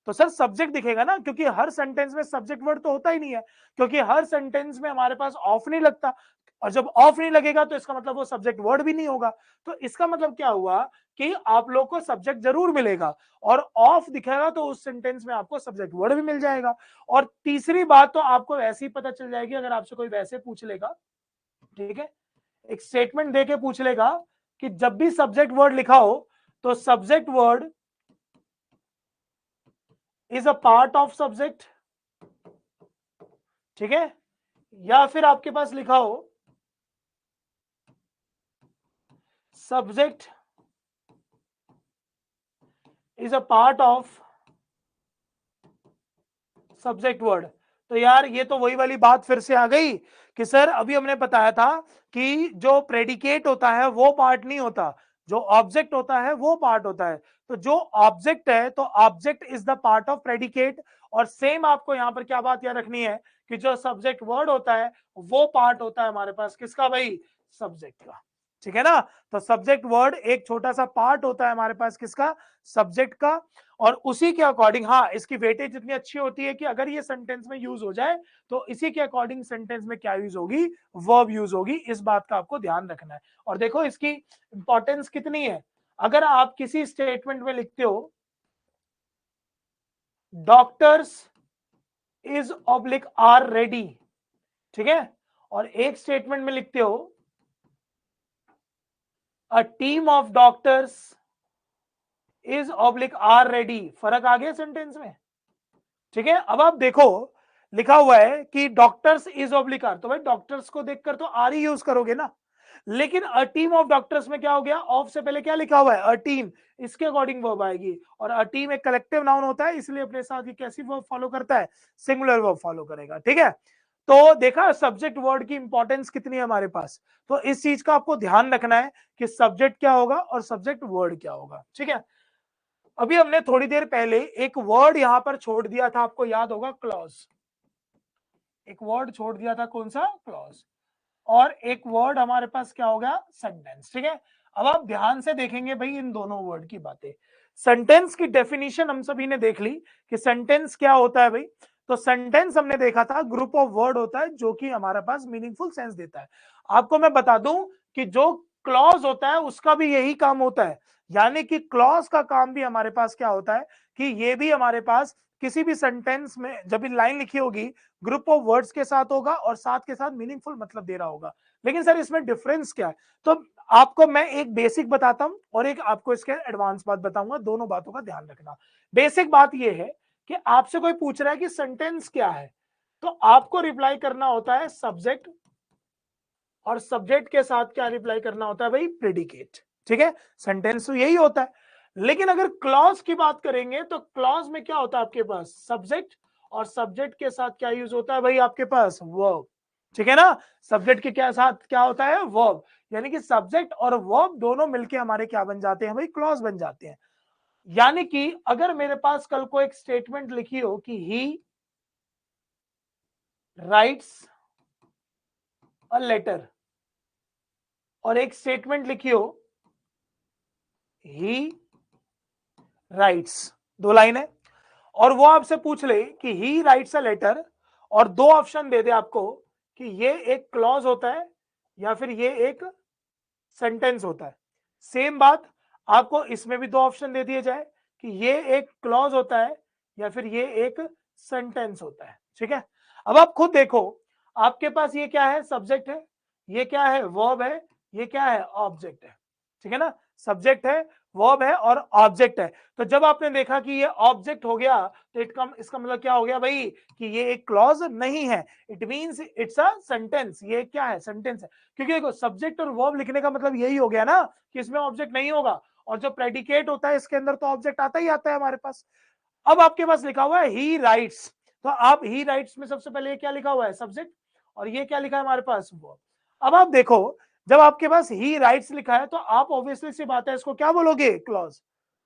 तो सर सब्जेक्ट दिखेगा ना, क्योंकि हर सेंटेंस में सब्जेक्ट वर्ड तो होता ही नहीं है, क्योंकि हर सेंटेंस में हमारे पास ऑफ नहीं लगता, और जब ऑफ नहीं लगेगा तो इसका मतलब वो सब्जेक्ट वर्ड भी नहीं होगा। तो इसका मतलब क्या हुआ कि आप लोग को सब्जेक्ट जरूर मिलेगा, और ऑफ दिखेगा तो उस सेंटेंस में आपको सब्जेक्ट वर्ड भी मिल जाएगा। और तीसरी बात तो आपको वैसे ही पता चल जाएगी, अगर आपसे कोई वैसे पूछ लेगा, ठीक है, एक स्टेटमेंट देके पूछ लेगा कि जब भी सब्जेक्ट वर्ड लिखा हो तो subject word is a part of subject, ठीक है, या फिर आपके पास लिखा हो subject is a part of subject word. तो यार ये तो वही वाली बात फिर से आ गई कि सर अभी हमने बताया था कि जो प्रेडिकेट होता है वो पार्ट नहीं होता, जो ऑब्जेक्ट होता है वो पार्ट होता है। तो जो ऑब्जेक्ट है तो object is the part of predicate, और सेम आपको यहां पर क्या बात याद रखनी है कि जो सब्जेक्ट वर्ड होता है वो पार्ट होता है हमारे पास किसका भाई, सब्जेक्ट का। ठीक है ना, तो सब्जेक्ट वर्ड एक छोटा सा पार्ट होता है हमारे पास किसका, सब्जेक्ट का। और उसी के अकॉर्डिंग, हाँ, इसकी वेटेज इतनी अच्छी होती है कि अगर ये सेंटेंस में यूज हो जाए तो इसी के अकॉर्डिंग सेंटेंस में क्या यूज होगी, वर्ब यूज होगी। इस बात का आपको ध्यान रखना है। और देखो इसकी इंपॉर्टेंस कितनी है, अगर आप किसी स्टेटमेंट में लिखते हो doctors is oblique are ready, ठीक है, और एक स्टेटमेंट में लिखते हो a team of doctors is oblique are ready, फर्क आ गया सेंटेंस में। ठीक है, अब आप देखो लिखा हुआ है कि डॉक्टर्स इज ऑब्लिक आर, तो भाई डॉक्टर्स को देखकर तो आर ही यूज करोगे ना, लेकिन अ टीम ऑफ डॉक्टर्स में क्या हो गया, ऑफ से पहले क्या लिखा हुआ है, अ टीम, इसके अकॉर्डिंग वर्ब आएगी। और अ टीम एक कलेक्टिव नाउन होता है, इसलिए अपने साथ ये कैसी वर्ब फॉलो करता है, सिंगुलर वर्ब फॉलो करेगा। ठीक है, तो देखा सब्जेक्ट वर्ड की इंपॉर्टेंस कितनी है हमारे पास। तो इस चीज का आपको ध्यान रखना है कि सब्जेक्ट क्या होगा और सब्जेक्ट वर्ड क्या होगा। ठीक है, अभी हमने थोड़ी देर पहले एक वर्ड यहां पर छोड़ दिया था, आपको याद होगा, क्लॉज। एक वर्ड छोड़ दिया था, कौन सा, क्लॉज। और एक वर्ड हमारे पास क्या हो गया, सेंटेंस। ठीक है, अब आप ध्यान से देखेंगे भाई इन दोनों वर्ड की बातें। सेंटेंस की डेफिनेशन हम सभी ने देख ली कि सेंटेंस क्या होता है भाई। तो सेंटेंस हमने देखा था ग्रुप ऑफ वर्ड होता है जो कि हमारे पास मीनिंगफुल सेंस देता है। आपको मैं बता दूं कि जो क्लॉज होता है उसका भी यही काम होता है, यानी कि क्लॉज का काम भी हमारे पास क्या होता है कि ये भी हमारे पास किसी भी सेंटेंस में जब लाइन लिखी होगी ग्रुप ऑफ वर्ड्स के साथ होगा और साथ के साथ मीनिंगफुल मतलब दे रहा होगा। लेकिन सर इसमें डिफरेंस क्या है, तो आपको मैं एक बेसिक बताता हूं और एक आपको इसके एडवांस बात बताऊंगा, दोनों बातों का ध्यान रखना। बेसिक बात यह है कि आपसे कोई पूछ रहा है कि सेंटेंस क्या है, तो आपको रिप्लाई करना होता है सब्जेक्ट, और सब्जेक्ट के साथ क्या रिप्लाई करना होता है भाई, प्रेडिकेट। ठीक है, सेंटेंस तो यही होता है। लेकिन अगर क्लॉज की बात करेंगे तो क्लॉज में क्या होता है आपके पास, सब्जेक्ट, और सब्जेक्ट के साथ क्या यूज होता है भाई आपके पास, वर्ब। ठीक है ना, सब्जेक्ट के क्या साथ क्या होता है, वर्ब। यानी कि सब्जेक्ट और वर्ब दोनों मिलके हमारे क्या बन जाते हैं भाई, क्लॉज बन जाते हैं। यानी कि अगर मेरे पास कल को एक स्टेटमेंट लिखी हो कि ही राइट्स अ लेटर, और एक स्टेटमेंट लिखी हो ही राइट्स, दो लाइन है, और वो आपसे पूछ ले कि ही राइट्स अ लेटर, और दो ऑप्शन दे दे आपको कि ये एक क्लॉज होता है या फिर ये एक सेंटेंस होता है। सेम बात आपको इसमें भी दो ऑप्शन दे दिए जाए कि ये एक क्लॉज होता है या फिर ये एक सेंटेंस होता है। ठीक है, अब आप खुद देखो, आपके पास ये क्या है, सब्जेक्ट है, ये क्या है, वर्ब है, ये क्या है, ऑब्जेक्ट है। ठीक है ना, सब्जेक्ट है, वर्ब है और ऑब्जेक्ट है। तो जब आपने देखा कि ये ऑब्जेक्ट हो गया तो इसका मतलब क्या हो गया भाई कि ये एक क्लॉज नहीं है, it means it's a sentence. ये क्या है, सेंटेंस है, क्योंकि देखो सब्जेक्ट और वर्ब लिखने का मतलब यही हो गया ना कि इसमें ऑब्जेक्ट नहीं होगा, और जो प्रेडिकेट होता है इसके अंदर तो ऑब्जेक्ट आता ही आता है हमारे पास। अब आपके पास लिखा हुआ है ही राइट्स, तो आप ही राइट्स में सबसे पहले क्या लिखा हुआ है, सब्जेक्ट, और ये क्या लिखा है हमारे पास, वर्ब। अब आप देखो, जब आपके पास ही राइट्स लिखा है तो आप ऑब्वियसली सी बात है इसको क्या बोलोगे, क्लॉज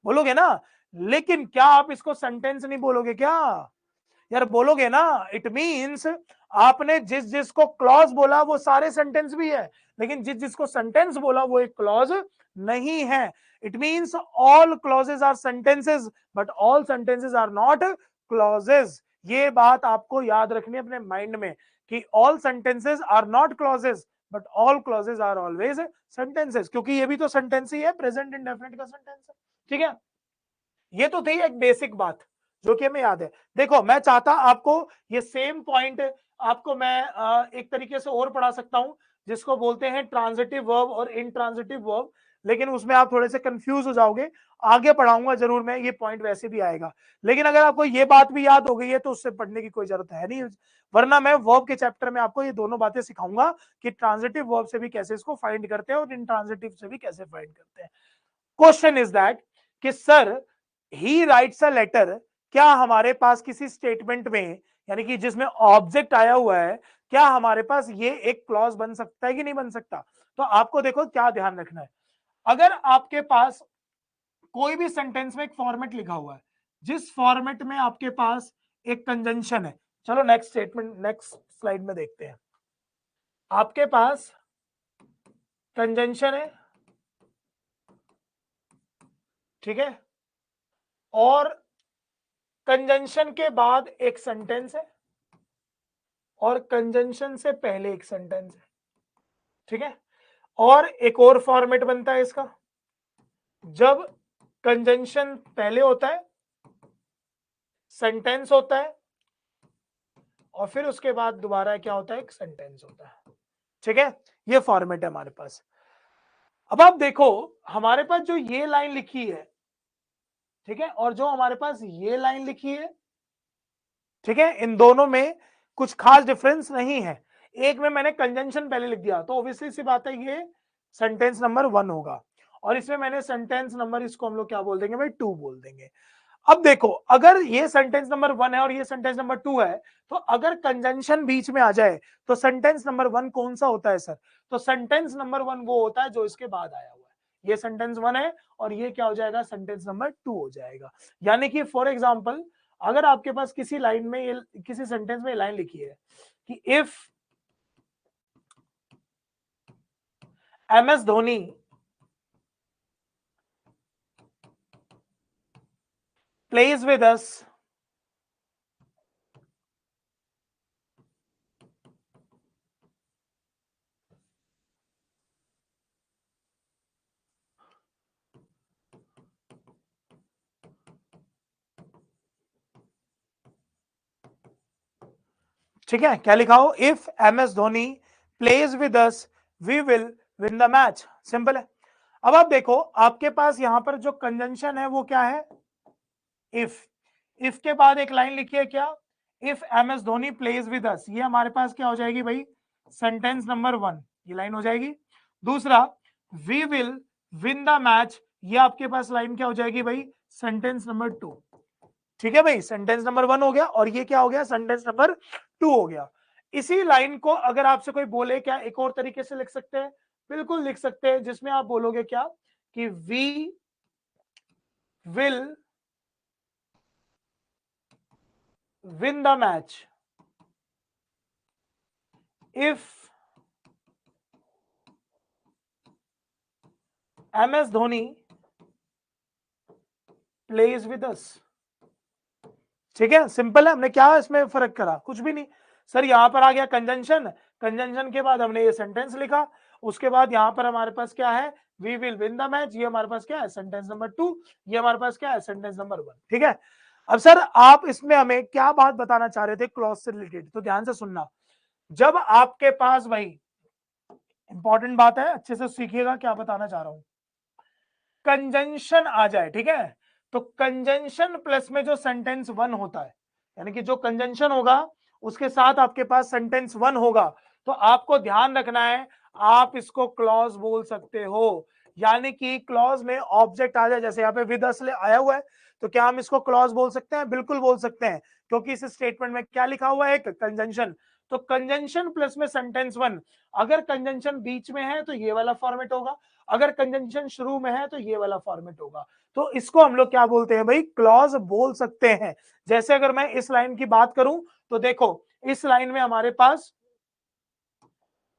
बोलोगे ना। लेकिन क्या आप इसको सेंटेंस नहीं बोलोगे क्या, यार बोलोगे ना। इट मींस आपने जिस जिसको क्लॉज बोला वो सारे सेंटेंस भी है, लेकिन जिस जिसको सेंटेंस बोला वो एक क्लॉज नहीं है। It means all clauses are sentences but all sentences are not clauses. ये बात आपको याद रखनी है अपने माइंड में कि all sentences are not clauses but all clauses are always sentences, क्योंकि ये भी तो सेंटेंस ही है, प्रेजेंट इंडेफिनिट का सेंटेंस है। ठीक है, ये तो थी एक बेसिक बात जो कि हमें याद है। देखो मैं चाहता आपको ये सेम पॉइंट आपको मैं एक तरीके से और पढ़ा सकता हूं, जिसको बोलते हैं ट्रांजिटिव वर्ब और इनट्रांजिटिव वर्ब, लेकिन उसमें आप थोड़े से कंफ्यूज हो जाओगे। आगे पढ़ाऊंगा जरूर मैं, ये पॉइंट वैसे भी आएगा, लेकिन अगर आपको ये बात भी याद हो गई है तो उससे पढ़ने की कोई जरूरत है नहीं, वरना मैं वर्ब के चैप्टर में आपको ये दोनों बातें सिखाऊंगा कि ट्रांजिटिव वर्ब से भी कैसे इसको फाइंड करते हैं और इनट्रांजिटिव से भी कैसे फाइंड करते हैं। क्वेश्चन इज दैट कि sir he writes a letter, क्या हमारे पास किसी स्टेटमेंट में यानी कि जिसमें ऑब्जेक्ट आया हुआ है, क्या हमारे पास ये एक क्लॉज बन सकता है कि नहीं बन सकता। तो आपको देखो क्या ध्यान रखना है, अगर आपके पास कोई भी सेंटेंस में एक फॉर्मेट लिखा हुआ है, जिस फॉर्मेट में आपके पास एक कंजंक्शन है, चलो नेक्स्ट स्टेटमेंट नेक्स्ट स्लाइड में देखते हैं। आपके पास कंजंक्शन है, ठीक है, और कंजंक्शन के बाद एक सेंटेंस है और कंजंक्शन से पहले एक सेंटेंस है। ठीक है, और एक और फॉर्मेट बनता है इसका, जब कंजंक्शन पहले होता है, सेंटेंस होता है, और फिर उसके बाद दोबारा क्या होता है, एक सेंटेंस होता है। ठीक है, ये फॉर्मेट है हमारे पास। अब आप देखो हमारे पास जो ये लाइन लिखी है, ठीक है, और जो हमारे पास ये लाइन लिखी है, ठीक है, इन दोनों में कुछ खास डिफरेंस नहीं है। एक में मैंने कंजंक्शन पहले लिख दिया तो ऑब्वियसली सी बात है ये सेंटेंस नंबर 1 होगा, और इसमें मैंने सेंटेंस नंबर, इसको हम लोग क्या बोल देंगे भाई, 2 बोल देंगे। अब देखो अगर ये सेंटेंस नंबर 1 है और ये सेंटेंस नंबर 2 है, तो अगर कंजंक्शन बीच में आ जाए तो सेंटेंस नंबर 1 कौन सा होता है सर, तो सेंटेंस नंबर 1 वो होता है जो इसके बाद आया हुआ है। ये सेंटेंस 1 है और ये क्या हो जाएगा, सेंटेंस नंबर 2 हो जाएगा। यानी कि फॉर एग्जाम्पल अगर आपके पास किसी लाइन में किसी सेंटेंस में लाइन लिखी है कि if MS Dhoni plays with us, ठीक है, क्या लिखा हो, if MS Dhoni plays with us we will win the match, simple है। अब आप देखो आपके पास यहां पर जो कंजंक्शन है वो क्या है, इफ के बाद एक लाइन लिखी है क्या, if MS Dhoni plays with us, ये हमारे पास क्या हो जाएगी भाई, सेंटेंस नंबर 1, ये लाइन हो जाएगी। दूसरा we will win the match, ये आपके पास लाइन क्या हो जाएगी भाई, सेंटेंस नंबर 2। ठीक है भाई, सेंटेंस नंबर 1 हो गया और ये क्या हो गया, सेंटेंस नंबर 2 हो गया। इसी लाइन को अगर आपसे कोई बोले क्या एक और तरीके से लिख सकते हैं, बिल्कुल लिख सकते हैं, जिसमें आप बोलोगे क्या कि we will win the match, if MS Dhoni plays with us, ठीक है, सिंपल है। हमने क्या इसमें फर्क करा, कुछ भी नहीं सर। यहां पर आ गया कंजंक्शन, कंजंक्शन के बाद हमने ये सेंटेंस लिखा, उसके बाद यहां पर हमारे पास क्या है, we will win the match, ये हमारे पास क्या है सेंटेंस नंबर 2, ये हमारे पास क्या है सेंटेंस नंबर 1, ठीक है। अब सर आप इसमें हमें क्या बात बताना चाह रहे थे क्लॉज से रिलेटेड, तो ध्यान से सुनना। जब आपके पास भाई इंपॉर्टेंट बात है, अच्छे से सीखिएगा क्या बताना चाह रहा हूं, कंजंक्शन आ जाए, ठीक है, तो कंजंक्शन प्लस में जो सेंटेंस 1 होता है, यानी कि जो कंजंक्शन होगा उसके साथ आपके पास सेंटेंस 1 होगा, तो आपको ध्यान रखना है आप इसको क्लॉज बोल सकते हो। यानी कि क्लॉज में ऑब्जेक्ट आ जाए, जैसे यहाँ पे विद अस आया हुआ है, तो क्या हम इसको क्लॉज बोल सकते हैं? बिल्कुल बोल सकते हैं, क्योंकि इस स्टेटमेंट में क्या लिखा हुआ है, एक कंजंक्शन। तो कंजंक्शन प्लस में सेंटेंस 1, अगर कंजंक्शन बीच में है तो ये वाला फॉर्मेट होगा, अगर कंजंक्शन शुरू में है तो ये वाला फॉर्मेट होगा। तो इसको हम लोग क्या बोलते हैं भाई, क्लॉज बोल सकते हैं। जैसे अगर मैं इस लाइन की बात करूं तो देखो, इस लाइन में हमारे पास,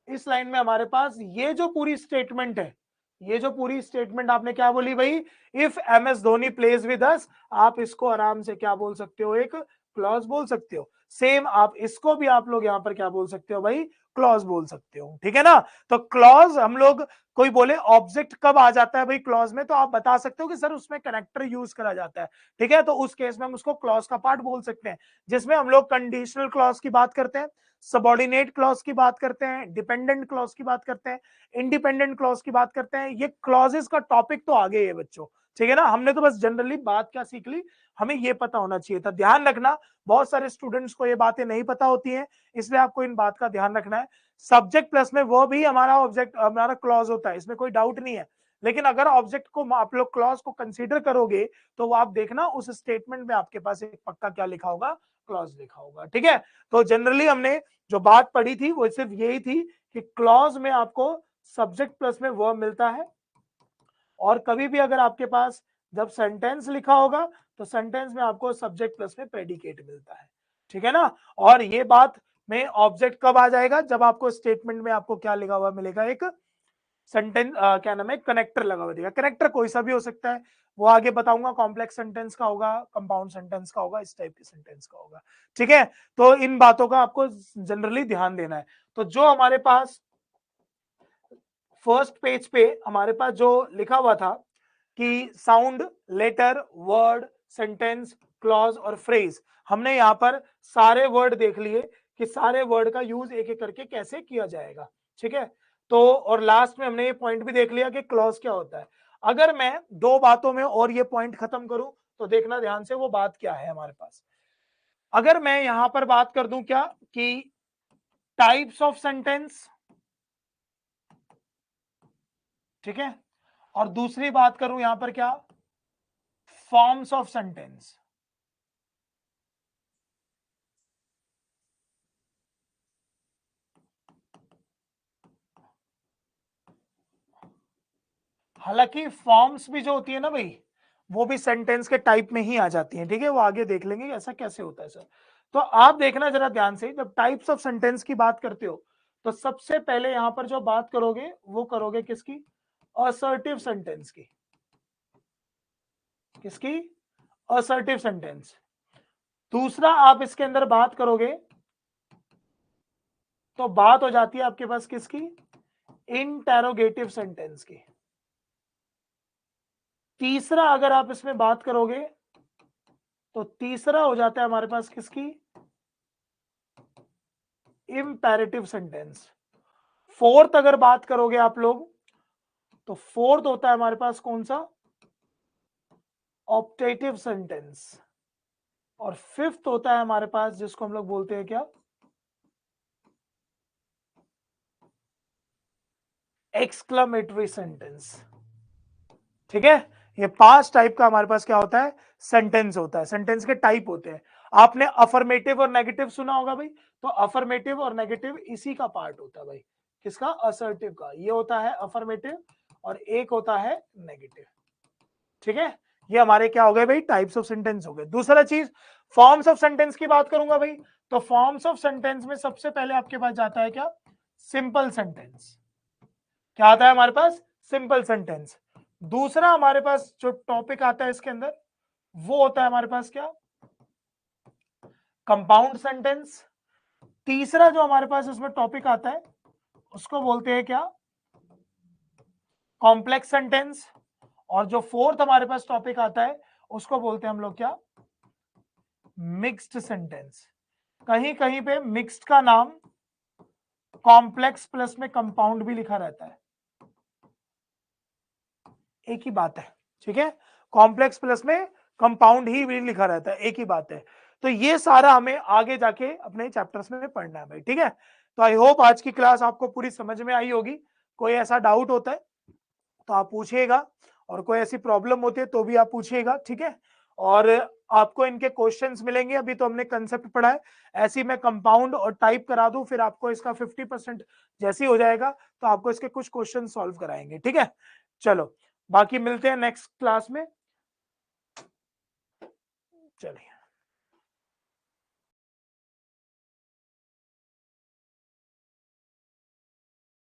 इस लाइन में हमारे पास ये जो पूरी स्टेटमेंट है, ये जो पूरी स्टेटमेंट आपने क्या बोली भाई, if MS Dhoni plays with us, आप इसको आराम से क्या बोल सकते हो, एक क्लॉज बोल सकते हो। सेम आप इसको भी आप लोग यहां पर क्या बोल सकते हो भाई, क्लॉज बोल सकते हो, ठीक है ना। तो क्लॉज हम लोग, कोई बोले ऑब्जेक्ट कब आ जाता है भाई क्लॉज में, तो आप बता सकते हो कि सर उसमें कनेक्टर यूज करा जाता है, ठीक है, तो उस केस में हम उसको क्लॉज का पार्ट बोल सकते हैं, जिसमें हम लोग कंडीशनल क्लॉज की बात करते हैं, सबॉर्डिनेट क्लॉज की बात करते हैं, डिपेंडेंट क्लॉज की बात करते हैं, इंडिपेंडेंट क्लॉज की बात करते हैं। ये क्लॉजेस का टॉपिक तो आगे है बच्चों, ठीक है ना। हमने तो बस जनरली बात क्या सीख ली, हमें ये पता होना चाहिए था। ध्यान रखना, बहुत सारे स्टूडेंट्स को ये बातें नहीं पता होती हैं, इसलिए आपको इन बात का ध्यान रखना है। सब्जेक्ट प्लस में वो भी हमारा ऑब्जेक्ट, हमारा क्लॉज होता है, इसमें कोई डाउट नहीं है। लेकिन अगर ऑब्जेक्ट को आप लोग क्लॉज को कंसीडर करोगे, तो वो आप देखना उस स्टेटमेंट में आपके पास एक पक्का क्या लिखा होगा, क्लॉज लिखा होगा, ठीक है। तो जनरली हमने जो बात पढ़ी थी वो सिर्फ यही थी कि क्लॉज में आपको सब्जेक्ट प्लस में वर्ब मिलता है, और कभी भी अगर आपके पास जब सेंटेंस लिखा होगा तो सेंटेंस में आपको सब्जेक्ट प्लस में प्रेडिकेट मिलता है, ठीक है ना। और ये बात में ऑब्जेक्ट कब आ जाएगा, जब आपको स्टेटमेंट में आपको क्या लिखा हुआ मिलेगा, एक सेंटेंस, क्या नाम है, कनेक्टर लगा हुआ देगा। कनेक्टर कोई सा भी हो सकता है, वो आगे बताऊंगा, कॉम्प्लेक्स सेंटेंस का होगा, कंपाउंड सेंटेंस का होगा, इस टाइप के सेंटेंस का होगा, ठीक है। तो इन बातों का आपको जनरली ध्यान देना है। तो जो हमारे पास फर्स्ट पेज पे हमारे पास जो लिखा हुआ था कि sound, letter, word, sentence, clause और फ्रेज, हमने यहाँ पर सारे वर्ड देख लिए कि सारे वर्ड का यूज एक एक करके कैसे किया जाएगा, ठीक है। तो और लास्ट में हमने ये पॉइंट भी देख लिया कि क्लॉज क्या होता है। अगर मैं दो बातों में और ये पॉइंट खत्म करूं तो देखना ध्यान से वो बात क्या है हमारे पास। अगर मैं यहां पर बात कर दूं क्या कि टाइप्स ऑफ सेंटेंस, ठीक है, और दूसरी बात करूं यहां पर क्या, फॉर्म्स ऑफ सेंटेंस, हालांकि फॉर्म्स भी जो होती है ना भाई, वो भी सेंटेंस के टाइप में ही आ जाती है, ठीक है, वो आगे देख लेंगे ऐसा कैसे होता है सर। तो आप देखना जरा ध्यान से, जब टाइप्स ऑफ सेंटेंस की बात करते हो तो सबसे पहले यहां पर जो बात करोगे वो करोगे किसकी, असर्टिव सेंटेंस की, किसकी, असर्टिव सेंटेंस। दूसरा आप इसके अंदर बात करोगे तो बात हो जाती है आपके पास किसकी, इंटेरोगेटिव सेंटेंस की। तीसरा अगर आप इसमें बात करोगे तो तीसरा हो जाता है हमारे पास किसकी, इंपेरेटिव सेंटेंस। फोर्थ अगर बात करोगे आप लोग तो फोर्थ होता है हमारे पास कौन सा, ऑप्टेटिव सेंटेंस। और फिफ्थ होता है हमारे पास जिसको हम लोग बोलते हैं क्या, एक्सक्लेमेटरी सेंटेंस, ठीक है। ये 5 टाइप का हमारे पास क्या होता है, सेंटेंस होता है, सेंटेंस के टाइप होते हैं। आपने अफर्मेटिव और नेगेटिव सुना होगा भाई, तो अफर्मेटिव और नेगेटिव इसी का पार्ट होता है भाई, किसका, असर्टिव का। ये होता है अफर्मेटिव और एक होता है नेगेटिव, ठीक है। ये हमारे क्या हो गए भाई, टाइप्स ऑफ सेंटेंस हो गए। दूसरा चीज, फॉर्म्स ऑफ सेंटेंस की बात करूंगा भाई, तो फॉर्म्स ऑफ सेंटेंस में सबसे पहले आपके पास जाता है क्या, सिंपल सेंटेंस। क्या आता है हमारे पास? Simple sentence. दूसरा हमारे पास जो टॉपिक आता है इसके अंदर वो होता है हमारे पास क्या? Compound sentence. तीसरा जो हमारे पास इसमें टॉपिक आता है उसको बोलते हैं क्या? Complex sentence. और जो फोर्थ हमारे पास टॉपिक आता है उसको बोलते हैं हम लोग क्या? Mixed sentence. कहीं कहीं पे मिक्स्ड का नाम कॉम्प्लेक्स प्लस में कंपाउंड भी लिखा रहता है, एक ही बात है, ठीक है। कॉम्प्लेक्स प्लस में कंपाउंड ही भी लिखा रहता है, एक ही बात है। तो ये सारा हमें आगे जाके अपने चैप्टर्स में पढ़ना है भाई, ठीक है। तो आई होप आज की क्लास आपको पूरी समझ में आई होगी। कोई ऐसा डाउट होता है तो आप पूछिएगा, और कोई ऐसी प्रॉब्लम होती है तो भी आप पूछिएगा, ठीक है। और आपको इनके क्वेश्चंस मिलेंगे। अभी तो हमने कंसेप्ट पढ़ा है, ऐसे ही मैं कंपाउंड और टाइप करा दूं, फिर आपको इसका 50% जैसे ही हो जाएगा तो आपको इसके कुछ क्वेश्चन सॉल्व कराएंगे, ठीक है। चलो बाकी मिलते हैं नेक्स्ट क्लास में। चलिए।